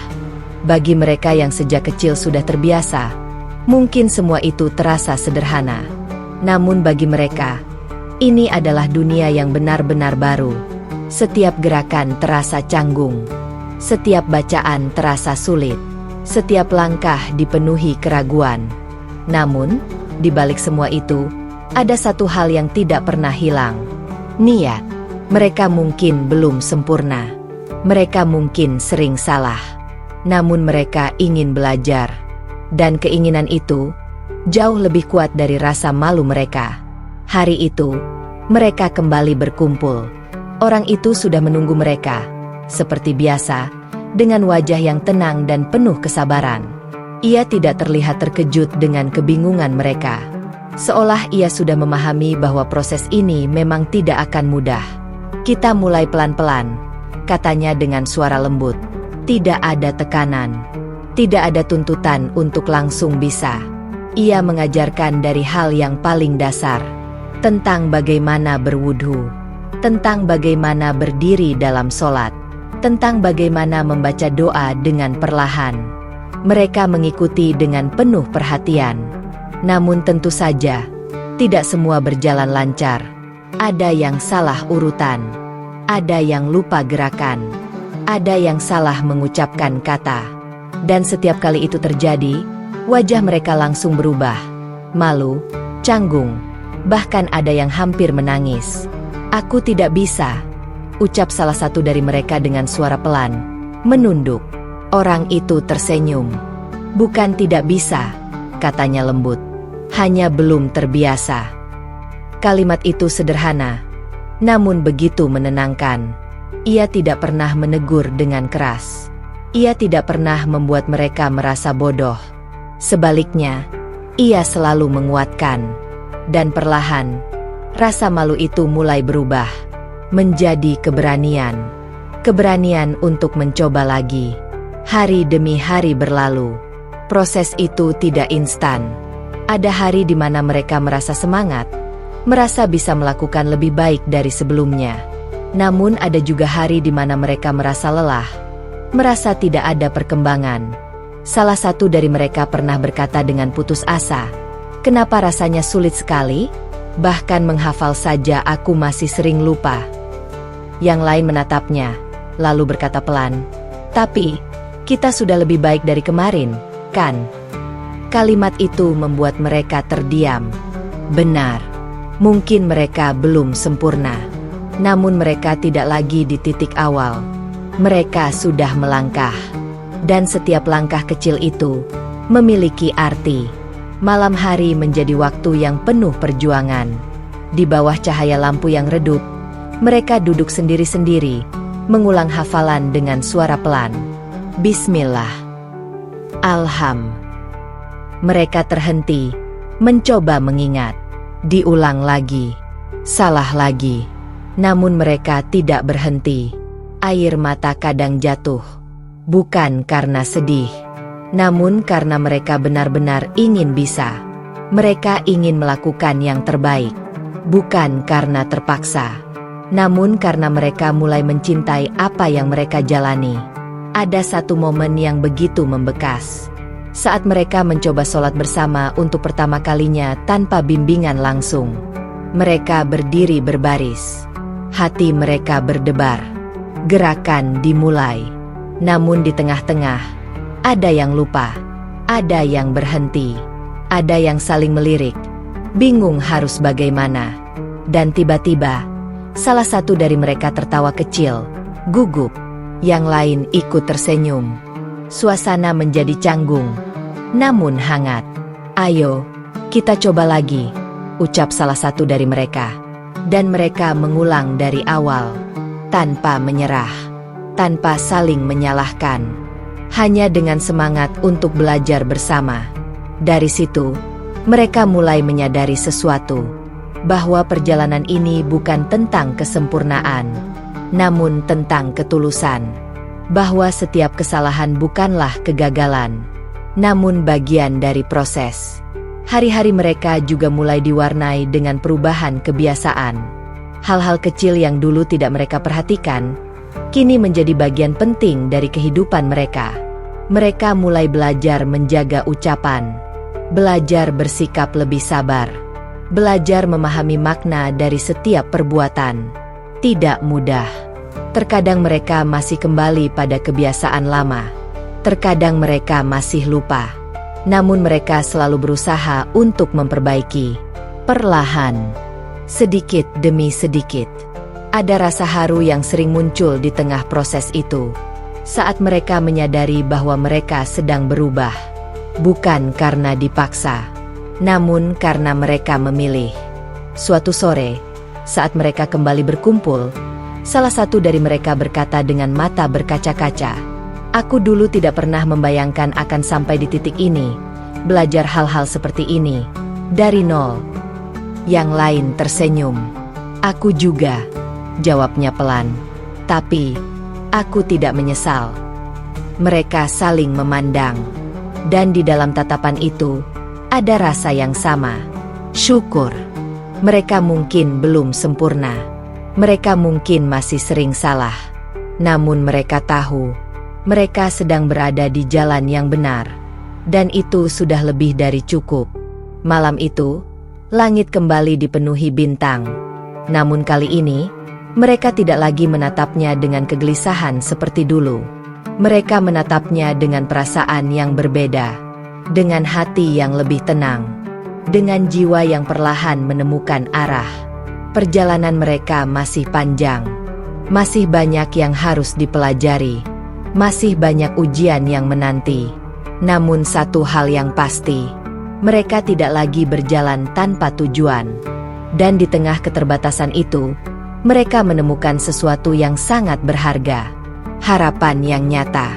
Bagi mereka yang sejak kecil sudah terbiasa, mungkin semua itu terasa sederhana. Namun bagi mereka, ini adalah dunia yang benar-benar baru. Setiap gerakan terasa canggung. Setiap bacaan terasa sulit. Setiap langkah dipenuhi keraguan. Namun, di balik semua itu, ada satu hal yang tidak pernah hilang. Niat. Mereka mungkin belum sempurna. Mereka mungkin sering salah. Namun mereka ingin belajar. Dan keinginan itu jauh lebih kuat dari rasa malu mereka. Hari itu, mereka kembali berkumpul. Orang itu sudah menunggu mereka, seperti biasa, dengan wajah yang tenang dan penuh kesabaran. Ia tidak terlihat terkejut dengan kebingungan mereka. Seolah ia sudah memahami bahwa proses ini memang tidak akan mudah. Kita mulai pelan-pelan, katanya dengan suara lembut. Tidak ada tekanan. Tidak ada tuntutan untuk langsung bisa. Ia mengajarkan dari hal yang paling dasar. Tentang bagaimana berwudhu. Tentang bagaimana berdiri dalam sholat. Tentang bagaimana membaca doa dengan perlahan. Mereka mengikuti dengan penuh perhatian. Namun tentu saja, tidak semua berjalan lancar. Ada yang salah urutan. Ada yang lupa gerakan. Ada yang salah mengucapkan kata. Dan setiap kali itu terjadi, wajah mereka langsung berubah. Malu, canggung, bahkan ada yang hampir menangis. Aku tidak bisa, ucap salah satu dari mereka dengan suara pelan, menunduk. Orang itu tersenyum. Bukan tidak bisa, katanya lembut. Hanya belum terbiasa. Kalimat itu sederhana, namun begitu menenangkan. Ia tidak pernah menegur dengan keras. Ia tidak pernah membuat mereka merasa bodoh. Sebaliknya, ia selalu menguatkan. Dan perlahan, rasa malu itu mulai berubah menjadi keberanian. Keberanian untuk mencoba lagi. Hari demi hari berlalu. Proses itu tidak instan. Ada hari di mana mereka merasa semangat, merasa bisa melakukan lebih baik dari sebelumnya. Namun ada juga hari di mana mereka merasa lelah, merasa tidak ada perkembangan. Salah satu dari mereka pernah berkata dengan putus asa, "Kenapa rasanya sulit sekali? Bahkan menghafal saja aku masih sering lupa." Yang lain menatapnya, lalu berkata pelan, "Tapi, kita sudah lebih baik dari kemarin, kan?" Kalimat itu membuat mereka terdiam. Benar, mungkin mereka belum sempurna. Namun mereka tidak lagi di titik awal. Mereka sudah melangkah. Dan setiap langkah kecil itu memiliki arti. Malam hari menjadi waktu yang penuh perjuangan. Di bawah cahaya lampu yang redup, mereka duduk sendiri-sendiri, mengulang hafalan dengan suara pelan. Bismillah. Alham. Mereka terhenti, mencoba mengingat. Diulang lagi. Salah lagi. Namun mereka tidak berhenti. Air mata kadang jatuh. Bukan karena sedih, namun karena mereka benar-benar ingin bisa. Mereka ingin melakukan yang terbaik. Bukan karena terpaksa, namun karena mereka mulai mencintai apa yang mereka jalani. Ada satu momen yang begitu membekas. Saat mereka mencoba sholat bersama untuk pertama kalinya tanpa bimbingan langsung. Mereka berdiri berbaris. Hati mereka berdebar. Gerakan dimulai. Namun di tengah-tengah, ada yang lupa, ada yang berhenti, ada yang saling melirik, bingung harus bagaimana. Dan tiba-tiba, salah satu dari mereka tertawa kecil, gugup, yang lain ikut tersenyum. Suasana menjadi canggung, namun hangat. "Ayo, kita coba lagi," ucap salah satu dari mereka. Dan mereka mengulang dari awal, tanpa menyerah, tanpa saling menyalahkan. Hanya dengan semangat untuk belajar bersama. Dari situ, mereka mulai menyadari sesuatu, bahwa perjalanan ini bukan tentang kesempurnaan, namun tentang ketulusan. Bahwa setiap kesalahan bukanlah kegagalan, namun bagian dari proses. Hari-hari mereka juga mulai diwarnai dengan perubahan kebiasaan. Hal-hal kecil yang dulu tidak mereka perhatikan, kini menjadi bagian penting dari kehidupan mereka. Mereka mulai belajar menjaga ucapan, belajar bersikap lebih sabar, belajar memahami makna dari setiap perbuatan. Tidak mudah. Terkadang mereka masih kembali pada kebiasaan lama. Terkadang mereka masih lupa. Namun mereka selalu berusaha untuk memperbaiki. Perlahan, sedikit demi sedikit. Ada rasa haru yang sering muncul di tengah proses itu. Saat mereka menyadari bahwa mereka sedang berubah. Bukan karena dipaksa, namun karena mereka memilih. Suatu sore, saat mereka kembali berkumpul, salah satu dari mereka berkata dengan mata berkaca-kaca, "Aku dulu tidak pernah membayangkan akan sampai di titik ini, belajar hal-hal seperti ini, dari nol." Yang lain tersenyum. "Aku juga," jawabnya pelan. "Tapi aku tidak menyesal." Mereka saling memandang. Dan di dalam tatapan itu, ada rasa yang sama. Syukur. Mereka mungkin belum sempurna. Mereka mungkin masih sering salah. Namun mereka tahu, mereka sedang berada di jalan yang benar. Dan itu sudah lebih dari cukup. Malam itu, langit kembali dipenuhi bintang. Namun kali ini, mereka tidak lagi menatapnya dengan kegelisahan seperti dulu. Mereka menatapnya dengan perasaan yang berbeda, dengan hati yang lebih tenang, dengan jiwa yang perlahan menemukan arah. Perjalanan mereka masih panjang, masih banyak yang harus dipelajari, masih banyak ujian yang menanti. Namun satu hal yang pasti, mereka tidak lagi berjalan tanpa tujuan. Dan di tengah keterbatasan itu, mereka menemukan sesuatu yang sangat berharga. Harapan yang nyata,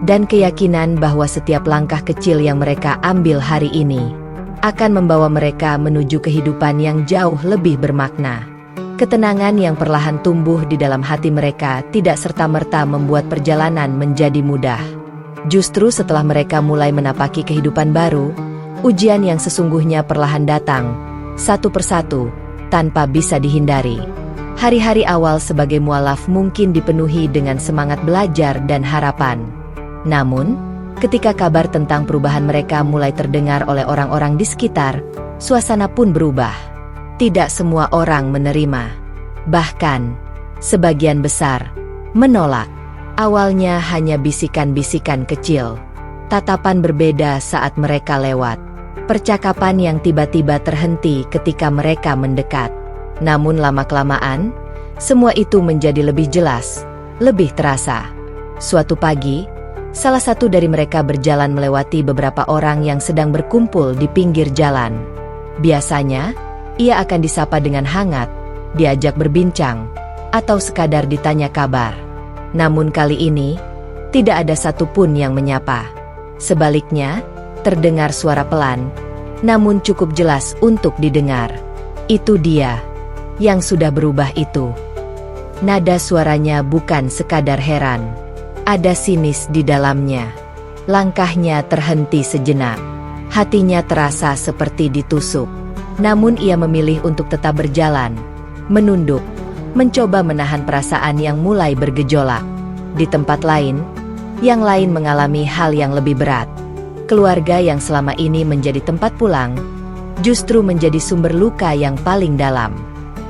dan keyakinan bahwa setiap langkah kecil yang mereka ambil hari ini akan membawa mereka menuju kehidupan yang jauh lebih bermakna. Ketenangan yang perlahan tumbuh di dalam hati mereka tidak serta-merta membuat perjalanan menjadi mudah. Justru setelah mereka mulai menapaki kehidupan baru, ujian yang sesungguhnya perlahan datang, satu persatu, tanpa bisa dihindari. Hari-hari awal sebagai mualaf mungkin dipenuhi dengan semangat belajar dan harapan. Namun, ketika kabar tentang perubahan mereka mulai terdengar oleh orang-orang di sekitar, suasana pun berubah. Tidak semua orang menerima. Bahkan, sebagian besar menolak. Awalnya hanya bisikan-bisikan kecil. Tatapan berbeda saat mereka lewat. Percakapan yang tiba-tiba terhenti ketika mereka mendekat. Namun lama-kelamaan, semua itu menjadi lebih jelas, lebih terasa. Suatu pagi, Salah satu dari mereka berjalan melewati beberapa orang yang sedang berkumpul di pinggir jalan. Biasanya, ia akan disapa dengan hangat, diajak berbincang, atau sekadar ditanya kabar. Namun kali ini, tidak ada satupun yang menyapa. Sebaliknya, terdengar suara pelan, namun cukup jelas untuk didengar. Itu dia, yang sudah berubah itu. Nada suaranya bukan sekadar heran. Ada sinis di dalamnya. Langkahnya terhenti sejenak. Hatinya terasa seperti ditusuk. Namun ia memilih untuk tetap berjalan. Menunduk, mencoba menahan perasaan yang mulai bergejolak. Di tempat lain, yang lain mengalami hal yang lebih berat. Keluarga yang selama ini menjadi tempat pulang, justru menjadi sumber luka yang paling dalam.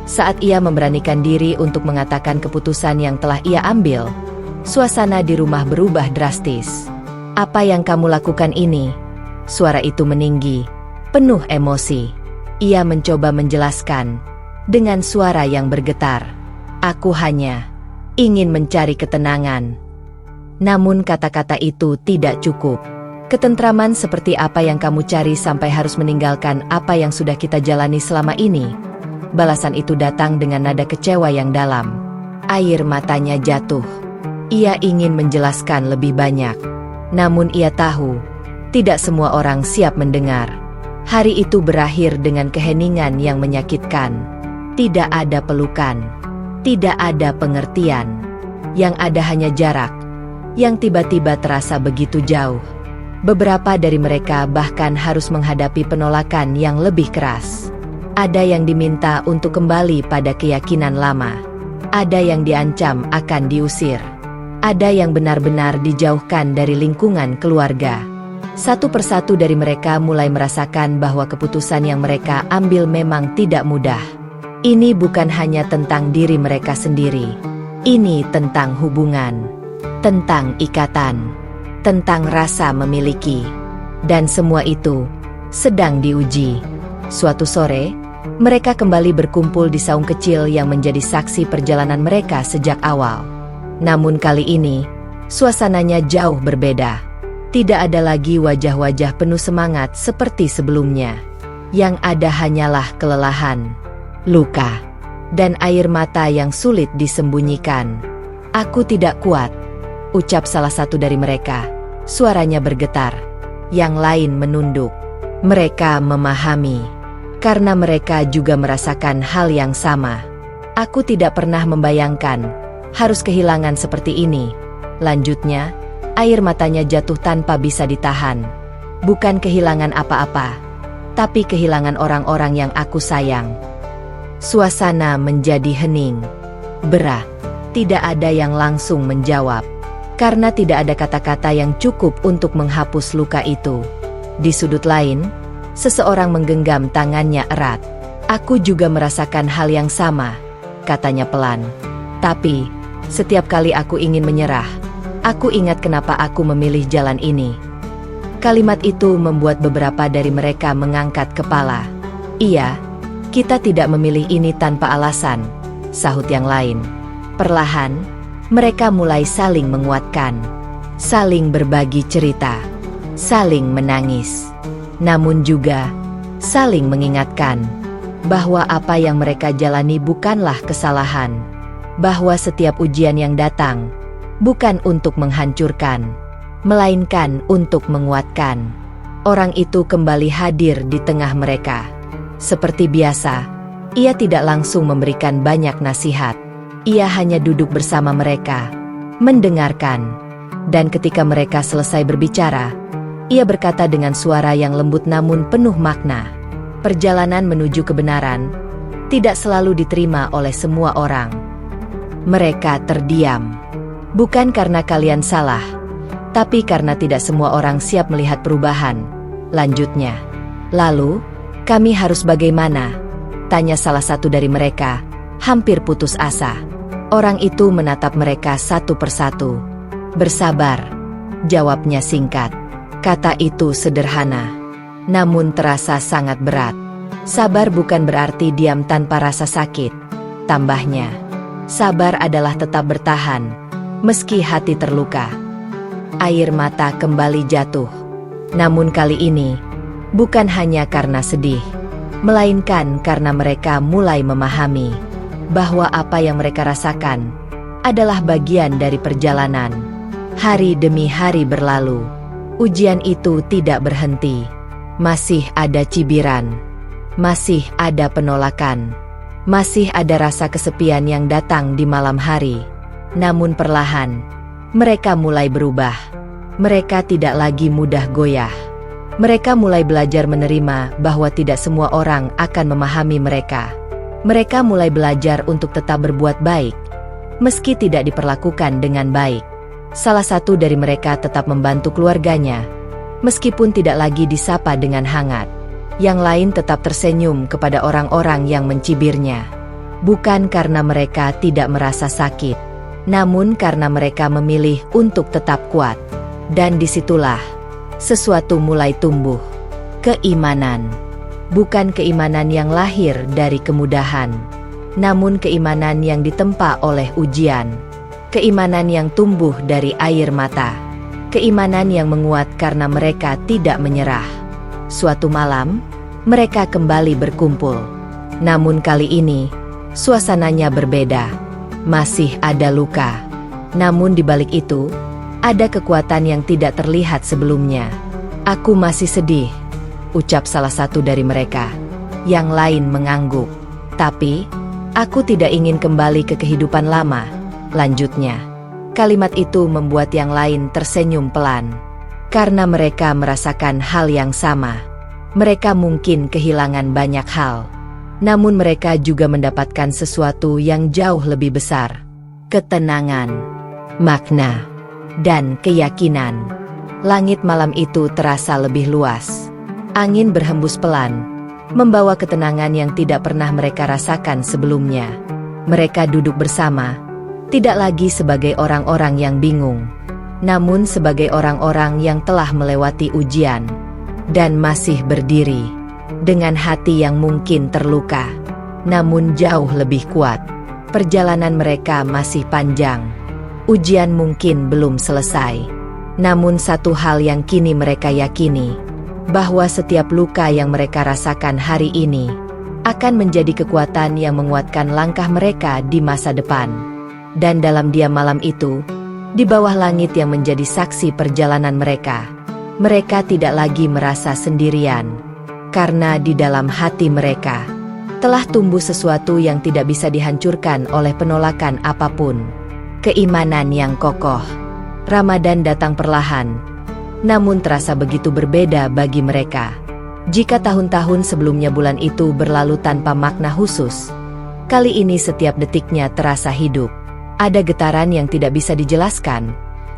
Saat ia memberanikan diri untuk mengatakan keputusan yang telah ia ambil, suasana di rumah berubah drastis. "Apa yang kamu lakukan ini?" Suara itu meninggi, penuh emosi. Ia mencoba menjelaskan, dengan suara yang bergetar. "Aku hanya ingin mencari ketenangan." Namun kata-kata itu tidak cukup. "Ketentraman seperti apa yang kamu cari sampai harus meninggalkan apa yang sudah kita jalani selama ini?" Balasan itu datang dengan nada kecewa yang dalam. Air matanya jatuh. Ia ingin menjelaskan lebih banyak. Namun ia tahu, tidak semua orang siap mendengar. Hari itu berakhir dengan keheningan yang menyakitkan. Tidak ada pelukan. Tidak ada pengertian. Yang ada hanya jarak, yang tiba-tiba terasa begitu jauh. Beberapa dari mereka bahkan harus menghadapi penolakan yang lebih keras. Ada yang diminta untuk kembali pada keyakinan lama. Ada yang diancam akan diusir. Ada yang benar-benar dijauhkan dari lingkungan keluarga. Satu persatu dari mereka mulai merasakan bahwa keputusan yang mereka ambil memang tidak mudah. Ini bukan hanya tentang diri mereka sendiri. Ini tentang hubungan, tentang ikatan, tentang rasa memiliki. Dan semua itu sedang diuji. Suatu sore, mereka kembali berkumpul di saung kecil yang menjadi saksi perjalanan mereka sejak awal. Namun kali ini, suasananya jauh berbeda. Tidak ada lagi wajah-wajah penuh semangat seperti sebelumnya. Yang ada hanyalah kelelahan, luka, dan air mata yang sulit disembunyikan. "Aku tidak kuat," ucap salah satu dari mereka. Suaranya bergetar. Yang lain menunduk. Mereka memahami. Karena mereka juga merasakan hal yang sama. "Aku tidak pernah membayangkan harus kehilangan seperti ini." Lanjutnya, air matanya jatuh tanpa bisa ditahan. "Bukan kehilangan apa-apa, tapi kehilangan orang-orang yang aku sayang." Suasana menjadi hening, berat. Tidak ada yang langsung menjawab. Karena tidak ada kata-kata yang cukup untuk menghapus luka itu. Di sudut lain, seseorang menggenggam tangannya erat. "Aku juga merasakan hal yang sama," katanya pelan. "Tapi, setiap kali aku ingin menyerah, aku ingat kenapa aku memilih jalan ini." Kalimat itu membuat beberapa dari mereka mengangkat kepala. "Iya, kita tidak memilih ini tanpa alasan," sahut yang lain. Perlahan, mereka mulai saling menguatkan, saling berbagi cerita, saling menangis, namun juga saling mengingatkan bahwa apa yang mereka jalani bukanlah kesalahan, bahwa setiap ujian yang datang bukan untuk menghancurkan, melainkan untuk menguatkan. Orang itu kembali hadir di tengah mereka. Seperti biasa, ia tidak langsung memberikan banyak nasihat. Ia hanya duduk bersama mereka, mendengarkan. Dan ketika mereka selesai berbicara, ia berkata dengan suara yang lembut namun penuh makna. "Perjalanan menuju kebenaran tidak selalu diterima oleh semua orang." Mereka terdiam. "Bukan karena kalian salah, tapi karena tidak semua orang siap melihat perubahan," lanjutnya. "Lalu, kami harus bagaimana?" tanya salah satu dari mereka, hampir putus asa. Orang itu menatap mereka satu persatu. "Bersabar," jawabnya singkat. Kata itu sederhana, namun terasa sangat berat. Sabar bukan berarti diam tanpa rasa sakit. Tambahnya, sabar adalah tetap bertahan, meski hati terluka. Air mata kembali jatuh. Namun kali ini, bukan hanya karena sedih, melainkan karena mereka mulai memahami bahwa apa yang mereka rasakan adalah bagian dari perjalanan. Hari demi hari berlalu. Ujian itu tidak berhenti. Masih ada cibiran. Masih ada penolakan. Masih ada rasa kesepian yang datang di malam hari. Namun perlahan, mereka mulai berubah. Mereka tidak lagi mudah goyah. Mereka mulai belajar menerima bahwa tidak semua orang akan memahami mereka. Mereka mulai belajar untuk tetap berbuat baik, meski tidak diperlakukan dengan baik. Salah satu dari mereka tetap membantu keluarganya, meskipun tidak lagi disapa dengan hangat. Yang lain tetap tersenyum kepada orang-orang yang mencibirnya. Bukan karena mereka tidak merasa sakit, namun karena mereka memilih untuk tetap kuat. Dan disitulah sesuatu mulai tumbuh. Keimanan. Bukan keimanan yang lahir dari kemudahan, namun keimanan yang ditempa oleh ujian. Keimanan yang tumbuh dari air mata. Keimanan yang menguat karena mereka tidak menyerah. Suatu malam, mereka kembali berkumpul. Namun kali ini, suasananya berbeda. Masih ada luka. Namun di balik itu, ada kekuatan yang tidak terlihat sebelumnya. "Aku masih sedih," ucap salah satu dari mereka. Yang lain mengangguk. "Tapi, aku tidak ingin kembali ke kehidupan lama," lanjutnya. Kalimat itu membuat yang lain tersenyum pelan. Karena mereka merasakan hal yang sama. Mereka mungkin kehilangan banyak hal. Namun mereka juga mendapatkan sesuatu yang jauh lebih besar. Ketenangan, makna, dan keyakinan. Langit malam itu terasa lebih luas. Angin berhembus pelan, membawa ketenangan yang tidak pernah mereka rasakan sebelumnya. Mereka duduk bersama, tidak lagi sebagai orang-orang yang bingung, namun sebagai orang-orang yang telah melewati ujian, dan masih berdiri, dengan hati yang mungkin terluka, namun jauh lebih kuat. Perjalanan mereka masih panjang. Ujian mungkin belum selesai. Namun satu hal yang kini mereka yakini, bahwa setiap luka yang mereka rasakan hari ini, akan menjadi kekuatan yang menguatkan langkah mereka di masa depan. Dan dalam diam malam itu, di bawah langit yang menjadi saksi perjalanan mereka, mereka tidak lagi merasa sendirian. Karena di dalam hati mereka, telah tumbuh sesuatu yang tidak bisa dihancurkan oleh penolakan apapun. Keimanan yang kokoh. Ramadan datang perlahan, namun terasa begitu berbeda bagi mereka. Jika tahun-tahun sebelumnya bulan itu berlalu tanpa makna khusus, kali ini setiap detiknya terasa hidup. Ada getaran yang tidak bisa dijelaskan,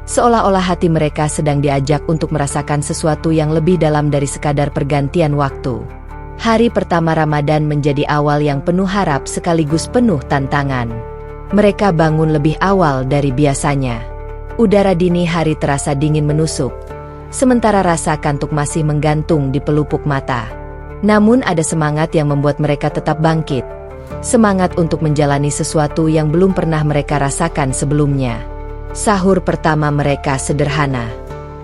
seolah-olah hati mereka sedang diajak untuk merasakan sesuatu yang lebih dalam dari sekadar pergantian waktu. Hari pertama Ramadan menjadi awal yang penuh harap sekaligus penuh tantangan. Mereka bangun lebih awal dari biasanya. Udara dini hari terasa dingin menusuk, sementara rasa kantuk masih menggantung di pelupuk mata. Namun ada semangat yang membuat mereka tetap bangkit. Semangat untuk menjalani sesuatu yang belum pernah mereka rasakan sebelumnya. Sahur pertama mereka sederhana.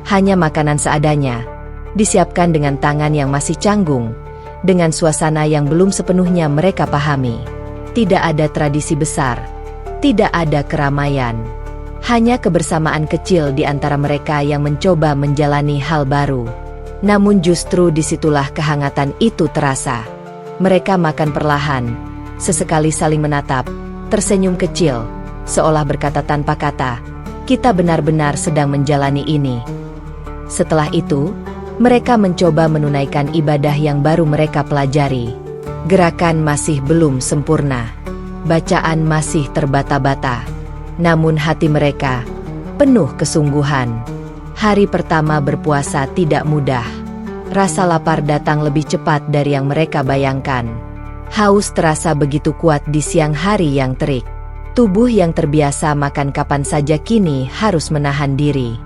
Hanya makanan seadanya, disiapkan dengan tangan yang masih canggung, dengan suasana yang belum sepenuhnya mereka pahami. Tidak ada tradisi besar, tidak ada keramaian. Hanya kebersamaan kecil di antara mereka yang mencoba menjalani hal baru. Namun justru disitulah kehangatan itu terasa. Mereka makan perlahan, sesekali saling menatap, tersenyum kecil, seolah berkata tanpa kata, "Kita benar-benar sedang menjalani ini." Setelah itu, mereka mencoba menunaikan ibadah yang baru mereka pelajari. Gerakan masih belum sempurna, bacaan masih terbata-bata, namun hati mereka penuh kesungguhan. Hari pertama berpuasa tidak mudah. Rasa lapar datang lebih cepat dari yang mereka bayangkan. Haus terasa begitu kuat di siang hari yang terik. Tubuh yang terbiasa makan kapan saja kini harus menahan diri.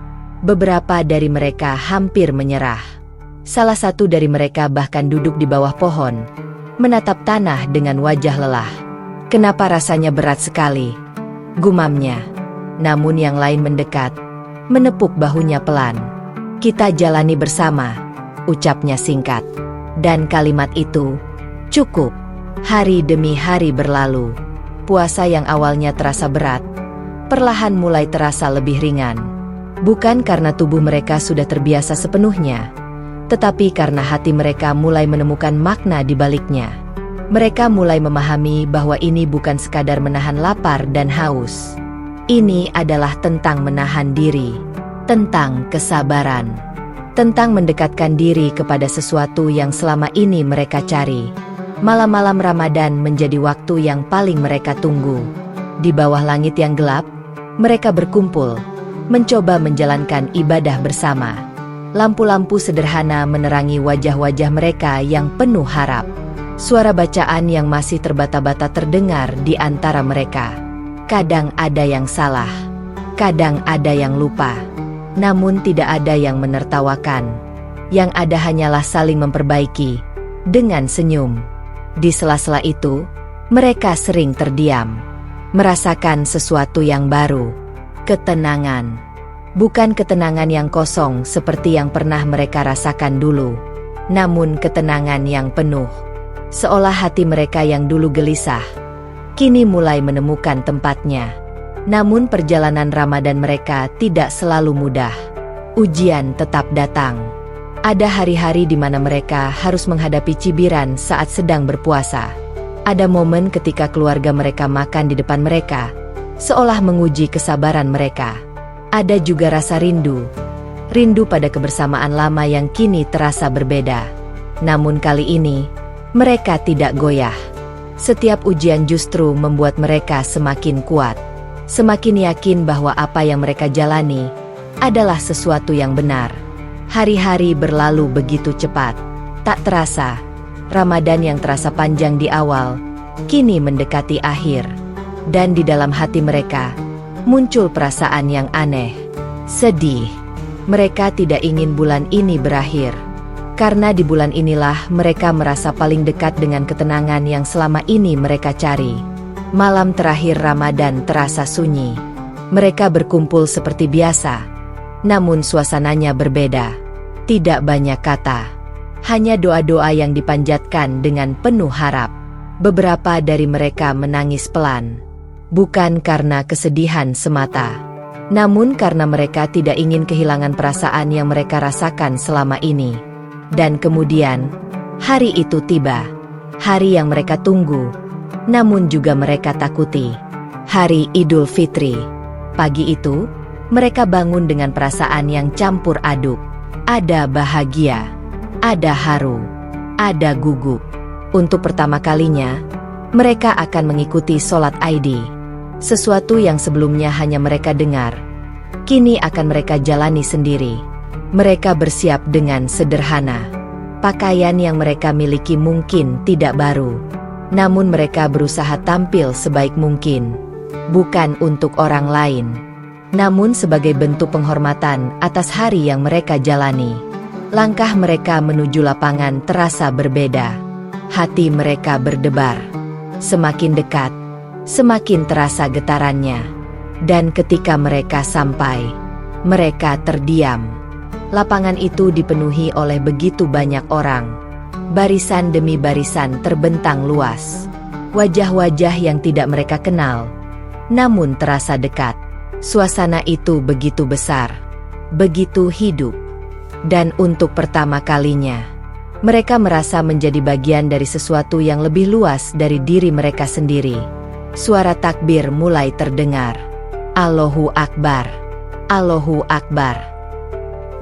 Beberapa dari mereka hampir menyerah. Salah satu dari mereka bahkan duduk di bawah pohon, menatap tanah dengan wajah lelah. "Kenapa rasanya berat sekali?" gumamnya. Namun yang lain mendekat, menepuk bahunya pelan. "Kita jalani bersama," ucapnya singkat. Dan kalimat itu cukup. Hari demi hari berlalu. Puasa yang awalnya terasa berat, perlahan mulai terasa lebih ringan. Bukan karena tubuh mereka sudah terbiasa sepenuhnya, tetapi karena hati mereka mulai menemukan makna di baliknya. Mereka mulai memahami bahwa ini bukan sekadar menahan lapar dan haus. Ini adalah tentang menahan diri, tentang kesabaran, tentang mendekatkan diri kepada sesuatu yang selama ini mereka cari. Malam-malam Ramadan menjadi waktu yang paling mereka tunggu. Di bawah langit yang gelap, mereka berkumpul, mencoba menjalankan ibadah bersama. Lampu-lampu sederhana menerangi wajah-wajah mereka yang penuh harap. Suara bacaan yang masih terbata-bata terdengar di antara mereka. Kadang ada yang salah, kadang ada yang lupa. Namun tidak ada yang menertawakan. Yang ada hanyalah saling memperbaiki, dengan senyum. Di sela-sela itu, mereka sering terdiam, merasakan sesuatu yang baru. Ketenangan. Bukan ketenangan yang kosong seperti yang pernah mereka rasakan dulu, namun ketenangan yang penuh. Seolah hati mereka yang dulu gelisah, kini mulai menemukan tempatnya. Namun perjalanan Ramadan mereka tidak selalu mudah. Ujian tetap datang. Ada hari-hari di mana mereka harus menghadapi cibiran saat sedang berpuasa. Ada momen ketika keluarga mereka makan di depan mereka, seolah menguji kesabaran mereka. Ada juga rasa rindu. Rindu pada kebersamaan lama yang kini terasa berbeda. Namun kali ini, mereka tidak goyah. Setiap ujian justru membuat mereka semakin kuat. Semakin yakin bahwa apa yang mereka jalani adalah sesuatu yang benar. Hari-hari berlalu begitu cepat. Tak terasa, Ramadan yang terasa panjang di awal, kini mendekati akhir. Dan di dalam hati mereka, muncul perasaan yang aneh. Sedih. Mereka tidak ingin bulan ini berakhir. Karena di bulan inilah mereka merasa paling dekat dengan ketenangan yang selama ini mereka cari. Malam terakhir Ramadan terasa sunyi. Mereka berkumpul seperti biasa. Namun suasananya berbeda. Tidak banyak kata. Hanya doa-doa yang dipanjatkan dengan penuh harap. Beberapa dari mereka menangis pelan. Bukan karena kesedihan semata, namun karena mereka tidak ingin kehilangan perasaan yang mereka rasakan selama ini. Dan kemudian, hari itu tiba. Hari yang mereka tunggu, namun juga mereka takuti. Hari Idul Fitri. Pagi itu, mereka bangun dengan perasaan yang campur aduk. Ada bahagia, ada haru, ada gugup. Untuk pertama kalinya, mereka akan mengikuti sholat Id. Sesuatu yang sebelumnya hanya mereka dengar, kini akan mereka jalani sendiri. Mereka bersiap dengan sederhana. Pakaian yang mereka miliki mungkin tidak baru, namun mereka berusaha tampil sebaik mungkin. Bukan untuk orang lain, namun sebagai bentuk penghormatan atas hari yang mereka jalani. Langkah mereka menuju lapangan terasa berbeda. Hati mereka berdebar. Semakin dekat, semakin terasa getarannya. Dan ketika mereka sampai, mereka terdiam. Lapangan itu dipenuhi oleh begitu banyak orang. Barisan demi barisan terbentang luas. Wajah-wajah yang tidak mereka kenal, namun terasa dekat. Suasana itu begitu besar, begitu hidup. Dan untuk pertama kalinya, mereka merasa menjadi bagian dari sesuatu yang lebih luas dari diri mereka sendiri. Suara takbir mulai terdengar. Allahu Akbar, Allahu Akbar.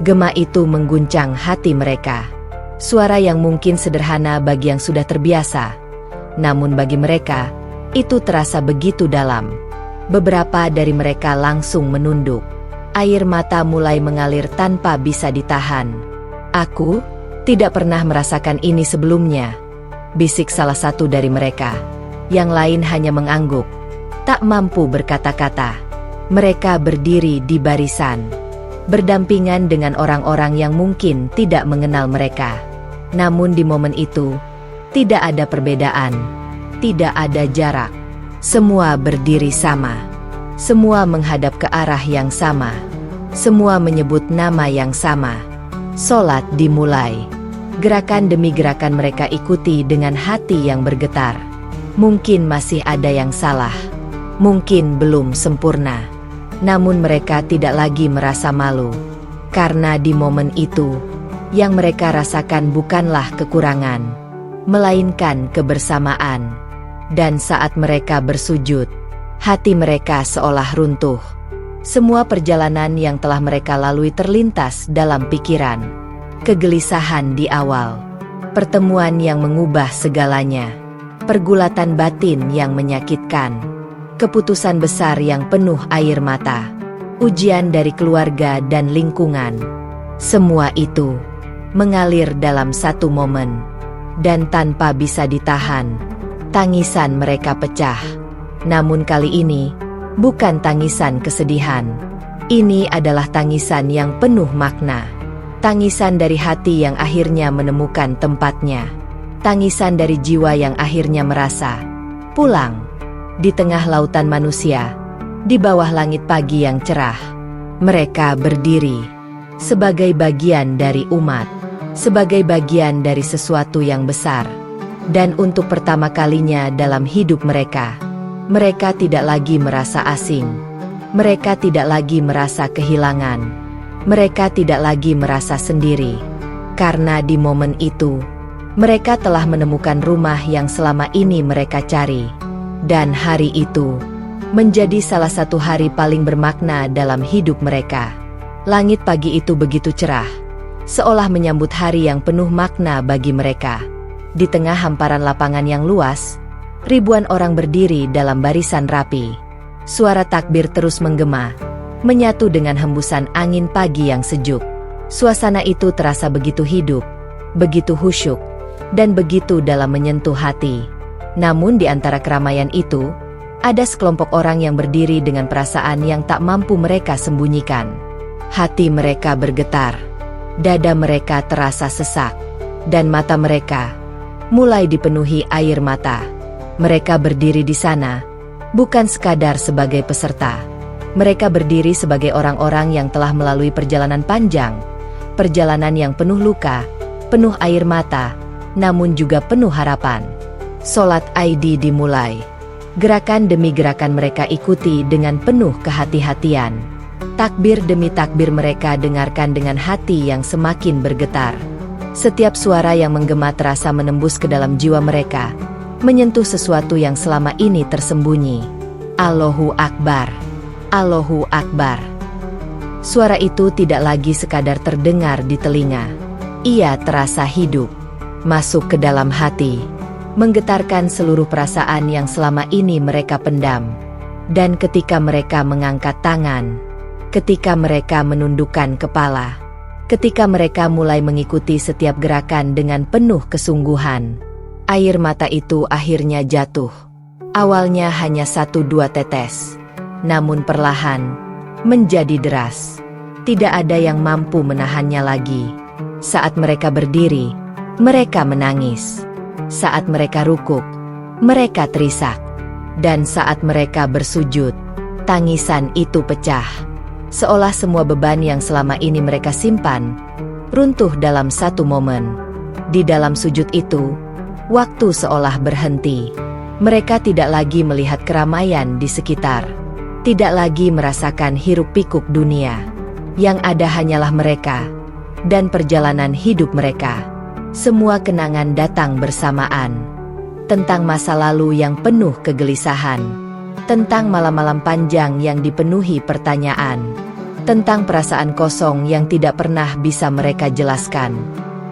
Gema itu mengguncang hati mereka. Suara yang mungkin sederhana bagi yang sudah terbiasa, namun bagi mereka, itu terasa begitu dalam. Beberapa dari mereka langsung menunduk. Air mata mulai mengalir tanpa bisa ditahan. "Aku tidak pernah merasakan ini sebelumnya," bisik salah satu dari mereka. Yang lain hanya mengangguk, tak mampu berkata-kata. Mereka berdiri di barisan, berdampingan dengan orang-orang yang mungkin tidak mengenal mereka. Namun di momen itu, tidak ada perbedaan, tidak ada jarak. Semua berdiri sama. Semua menghadap ke arah yang sama. Semua menyebut nama yang sama. Sholat dimulai. Gerakan demi gerakan mereka ikuti dengan hati yang bergetar. Mungkin masih ada yang salah. Mungkin belum sempurna. Namun mereka tidak lagi merasa malu. Karena di momen itu, yang mereka rasakan bukanlah kekurangan, melainkan kebersamaan. Dan saat mereka bersujud, hati mereka seolah runtuh. Semua perjalanan yang telah mereka lalui terlintas dalam pikiran. Kegelisahan di awal, pertemuan yang mengubah segalanya, pergulatan batin yang menyakitkan, keputusan besar yang penuh air mata, ujian dari keluarga dan lingkungan. Semua itu mengalir dalam satu momen, dan tanpa bisa ditahan, tangisan mereka pecah. Namun kali ini, bukan tangisan kesedihan. Ini adalah tangisan yang penuh makna. Tangisan dari hati yang akhirnya menemukan tempatnya. Tangisan dari jiwa yang akhirnya merasa pulang. Di tengah lautan manusia, di bawah langit pagi yang cerah, mereka berdiri sebagai bagian dari umat, sebagai bagian dari sesuatu yang besar. Dan untuk pertama kalinya dalam hidup mereka, mereka tidak lagi merasa asing. Mereka tidak lagi merasa kehilangan. Mereka tidak lagi merasa sendiri. Karena di momen itu, mereka telah menemukan rumah yang selama ini mereka cari. Dan hari itu menjadi salah satu hari paling bermakna dalam hidup mereka. Langit pagi itu begitu cerah, seolah menyambut hari yang penuh makna bagi mereka. Di tengah hamparan lapangan yang luas, ribuan orang berdiri dalam barisan rapi. Suara takbir terus menggema, menyatu dengan hembusan angin pagi yang sejuk. Suasana itu terasa begitu hidup, begitu khusyuk, dan begitu dalam menyentuh hati. Namun di antara keramaian itu, ada sekelompok orang yang berdiri dengan perasaan yang tak mampu mereka sembunyikan. Hati mereka bergetar, dada mereka terasa sesak, dan mata mereka mulai dipenuhi air mata. Mereka berdiri di sana, bukan sekadar sebagai peserta. Mereka berdiri sebagai orang-orang yang telah melalui perjalanan panjang, perjalanan yang penuh luka, penuh air mata, namun juga penuh harapan. Sholat ID dimulai. Gerakan demi gerakan mereka ikuti dengan penuh kehati-hatian. Takbir demi takbir mereka dengarkan dengan hati yang semakin bergetar. Setiap suara yang menggema terasa menembus ke dalam jiwa mereka, menyentuh sesuatu yang selama ini tersembunyi. Allahu Akbar. Allahu Akbar. Suara itu tidak lagi sekadar terdengar di telinga. Ia terasa hidup, masuk ke dalam hati, menggetarkan seluruh perasaan yang selama ini mereka pendam. Dan ketika mereka mengangkat tangan, ketika mereka menundukkan kepala, ketika mereka mulai mengikuti setiap gerakan dengan penuh kesungguhan, air mata itu akhirnya jatuh. Awalnya hanya 1-2 tetes, namun perlahan menjadi deras. Tidak ada yang mampu menahannya lagi. Saat mereka berdiri, mereka menangis. Saat mereka rukuk, mereka terisak. Dan saat mereka bersujud, tangisan itu pecah. Seolah semua beban yang selama ini mereka simpan, runtuh dalam satu momen. Di dalam sujud itu, waktu seolah berhenti. Mereka tidak lagi melihat keramaian di sekitar. Tidak lagi merasakan hiruk-pikuk dunia. Yang ada hanyalah mereka dan perjalanan hidup mereka. Semua kenangan datang bersamaan. Tentang masa lalu yang penuh kegelisahan. Tentang malam-malam panjang yang dipenuhi pertanyaan. Tentang perasaan kosong yang tidak pernah bisa mereka jelaskan.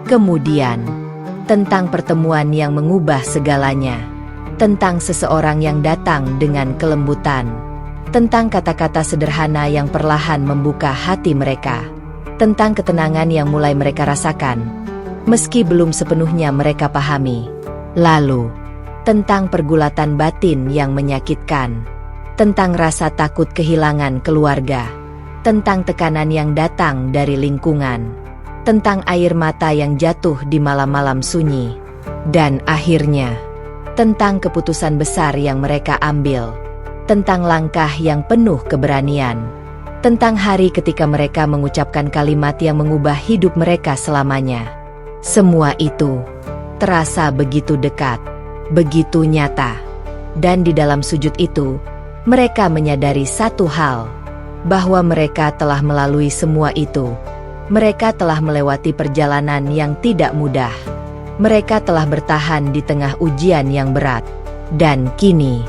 Kemudian, tentang pertemuan yang mengubah segalanya. Tentang seseorang yang datang dengan kelembutan. Tentang kata-kata sederhana yang perlahan membuka hati mereka. Tentang ketenangan yang mulai mereka rasakan, meski belum sepenuhnya mereka pahami. Lalu, tentang pergulatan batin yang menyakitkan. Tentang rasa takut kehilangan keluarga. Tentang tekanan yang datang dari lingkungan. Tentang air mata yang jatuh di malam-malam sunyi. Dan akhirnya, tentang keputusan besar yang mereka ambil. Tentang langkah yang penuh keberanian. Tentang hari ketika mereka mengucapkan kalimat yang mengubah hidup mereka selamanya. Semua itu terasa begitu dekat, begitu nyata. Dan di dalam sujud itu, mereka menyadari satu hal, bahwa mereka telah melalui semua itu. Mereka telah melewati perjalanan yang tidak mudah. Mereka telah bertahan di tengah ujian yang berat. Dan kini,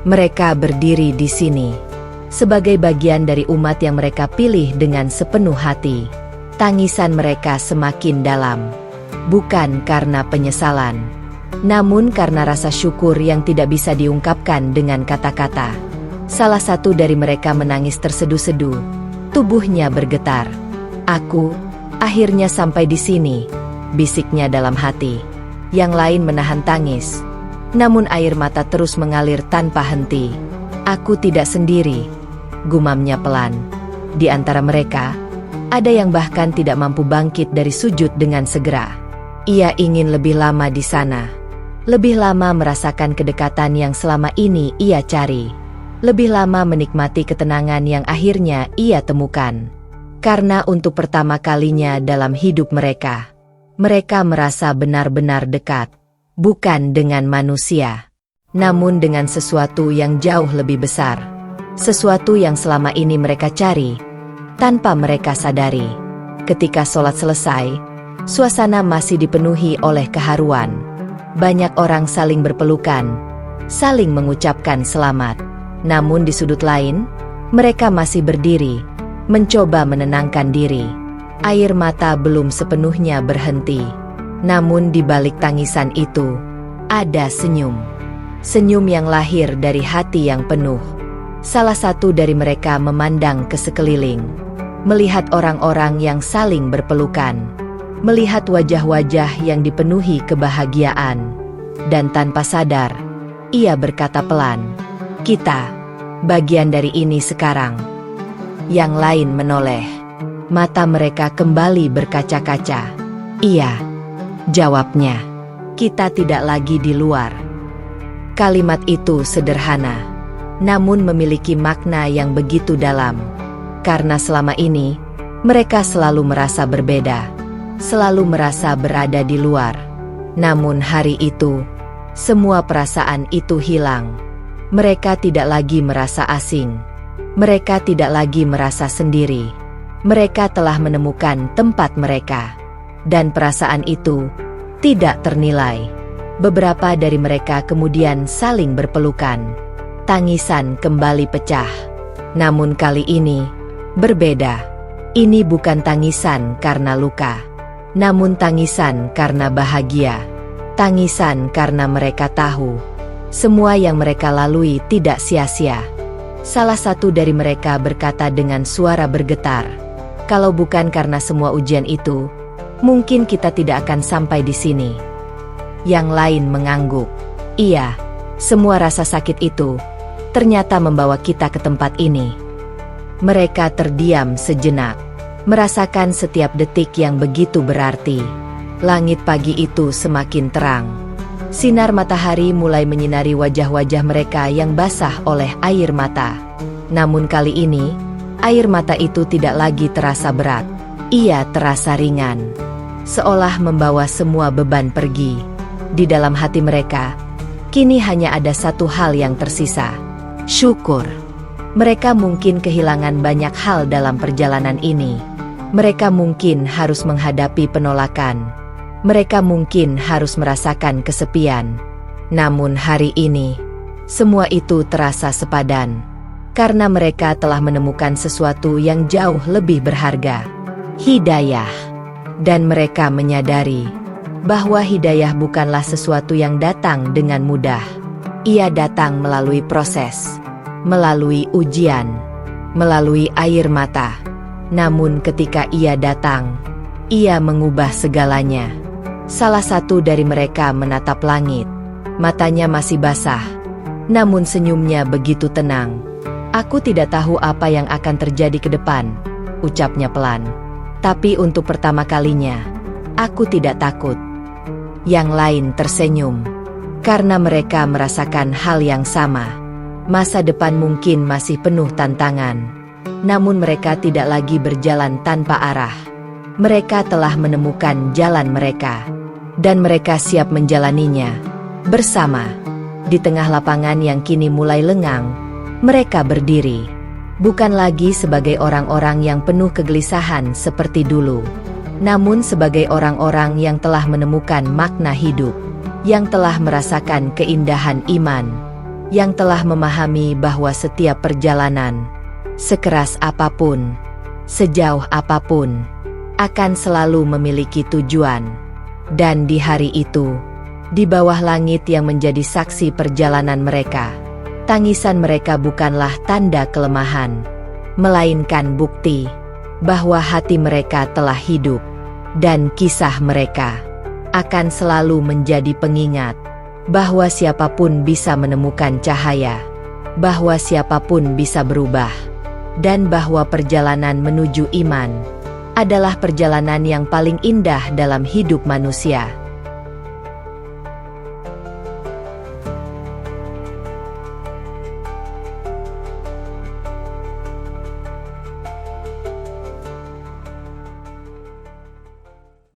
mereka berdiri di sini sebagai bagian dari umat yang mereka pilih dengan sepenuh hati. Tangisan mereka semakin dalam, bukan karena penyesalan, namun karena rasa syukur yang tidak bisa diungkapkan dengan kata-kata. Salah satu dari mereka menangis terseduh-seduh, tubuhnya bergetar. "Aku akhirnya sampai di sini," bisiknya dalam hati. Yang lain menahan tangis, namun air mata terus mengalir tanpa henti. "Aku tidak sendiri," gumamnya pelan. Di antara mereka, ada yang bahkan tidak mampu bangkit dari sujud dengan segera. Ia ingin lebih lama di sana, lebih lama merasakan kedekatan yang selama ini ia cari, lebih lama menikmati ketenangan yang akhirnya ia temukan. Karena untuk pertama kalinya dalam hidup mereka, mereka merasa benar-benar dekat, bukan dengan manusia, namun dengan sesuatu yang jauh lebih besar. Sesuatu yang selama ini mereka cari, tanpa mereka sadari. Ketika sholat selesai, suasana masih dipenuhi oleh keharuan. Banyak orang saling berpelukan, saling mengucapkan selamat. Namun di sudut lain, mereka masih berdiri, mencoba menenangkan diri. Air mata belum sepenuhnya berhenti. Namun di balik tangisan itu, ada senyum. Senyum yang lahir dari hati yang penuh. Salah satu dari mereka memandang ke sekeliling, melihat orang-orang yang saling berpelukan, melihat wajah-wajah yang dipenuhi kebahagiaan. Dan tanpa sadar, ia berkata pelan, "Kita bagian dari ini sekarang." Yang lain menoleh. Mata mereka kembali berkaca-kaca. "Iya," jawabnya. "Kita tidak lagi di luar." Kalimat itu sederhana, namun memiliki makna yang begitu dalam. Karena selama ini, mereka selalu merasa berbeda, selalu merasa berada di luar. Namun hari itu, semua perasaan itu hilang. Mereka tidak lagi merasa asing. Mereka tidak lagi merasa sendiri. Mereka telah menemukan tempat mereka. Dan perasaan itu tidak ternilai. Beberapa dari mereka kemudian saling berpelukan. Tangisan kembali pecah. Namun kali ini, berbeda. Ini bukan tangisan karena luka, namun tangisan karena bahagia. Tangisan karena mereka tahu, semua yang mereka lalui tidak sia-sia. Salah satu dari mereka berkata dengan suara bergetar, "Kalau bukan karena semua ujian itu, mungkin kita tidak akan sampai di sini." Yang lain mengangguk. "Iya, semua rasa sakit itu ternyata membawa kita ke tempat ini." Mereka terdiam sejenak, merasakan setiap detik yang begitu berarti. Langit pagi itu semakin terang. Sinar matahari mulai menyinari wajah-wajah mereka yang basah oleh air mata. Namun kali ini, air mata itu tidak lagi terasa berat. Ia terasa ringan, seolah membawa semua beban pergi. Di dalam hati mereka, kini hanya ada satu hal yang tersisa: syukur. Mereka mungkin kehilangan banyak hal dalam perjalanan ini. Mereka mungkin harus menghadapi penolakan. Mereka mungkin harus merasakan kesepian. Namun hari ini, semua itu terasa sepadan. Karena mereka telah menemukan sesuatu yang jauh lebih berharga: hidayah. Dan mereka menyadari bahwa hidayah bukanlah sesuatu yang datang dengan mudah. Ia datang melalui proses, melalui ujian, melalui air mata. Namun ketika ia datang, ia mengubah segalanya. Salah satu dari mereka menatap langit. Matanya masih basah, namun senyumnya begitu tenang. "Aku tidak tahu apa yang akan terjadi ke depan," ucapnya pelan. "Tapi untuk pertama kalinya, aku tidak takut." Yang lain tersenyum, karena mereka merasakan hal yang sama. Masa depan mungkin masih penuh tantangan, namun mereka tidak lagi berjalan tanpa arah. Mereka telah menemukan jalan mereka, dan mereka siap menjalaninya bersama. Di tengah lapangan yang kini mulai lengang, mereka berdiri, bukan lagi sebagai orang-orang yang penuh kegelisahan seperti dulu, namun sebagai orang-orang yang telah menemukan makna hidup, yang telah merasakan keindahan iman, yang telah memahami bahwa setiap perjalanan, sekeras apapun, sejauh apapun, akan selalu memiliki tujuan. Dan di hari itu, di bawah langit yang menjadi saksi perjalanan mereka, tangisan mereka bukanlah tanda kelemahan, melainkan bukti bahwa hati mereka telah hidup, dan kisah mereka akan selalu menjadi pengingat bahwa siapapun bisa menemukan cahaya, bahwa siapapun bisa berubah, dan bahwa perjalanan menuju iman adalah perjalanan yang paling indah dalam hidup manusia.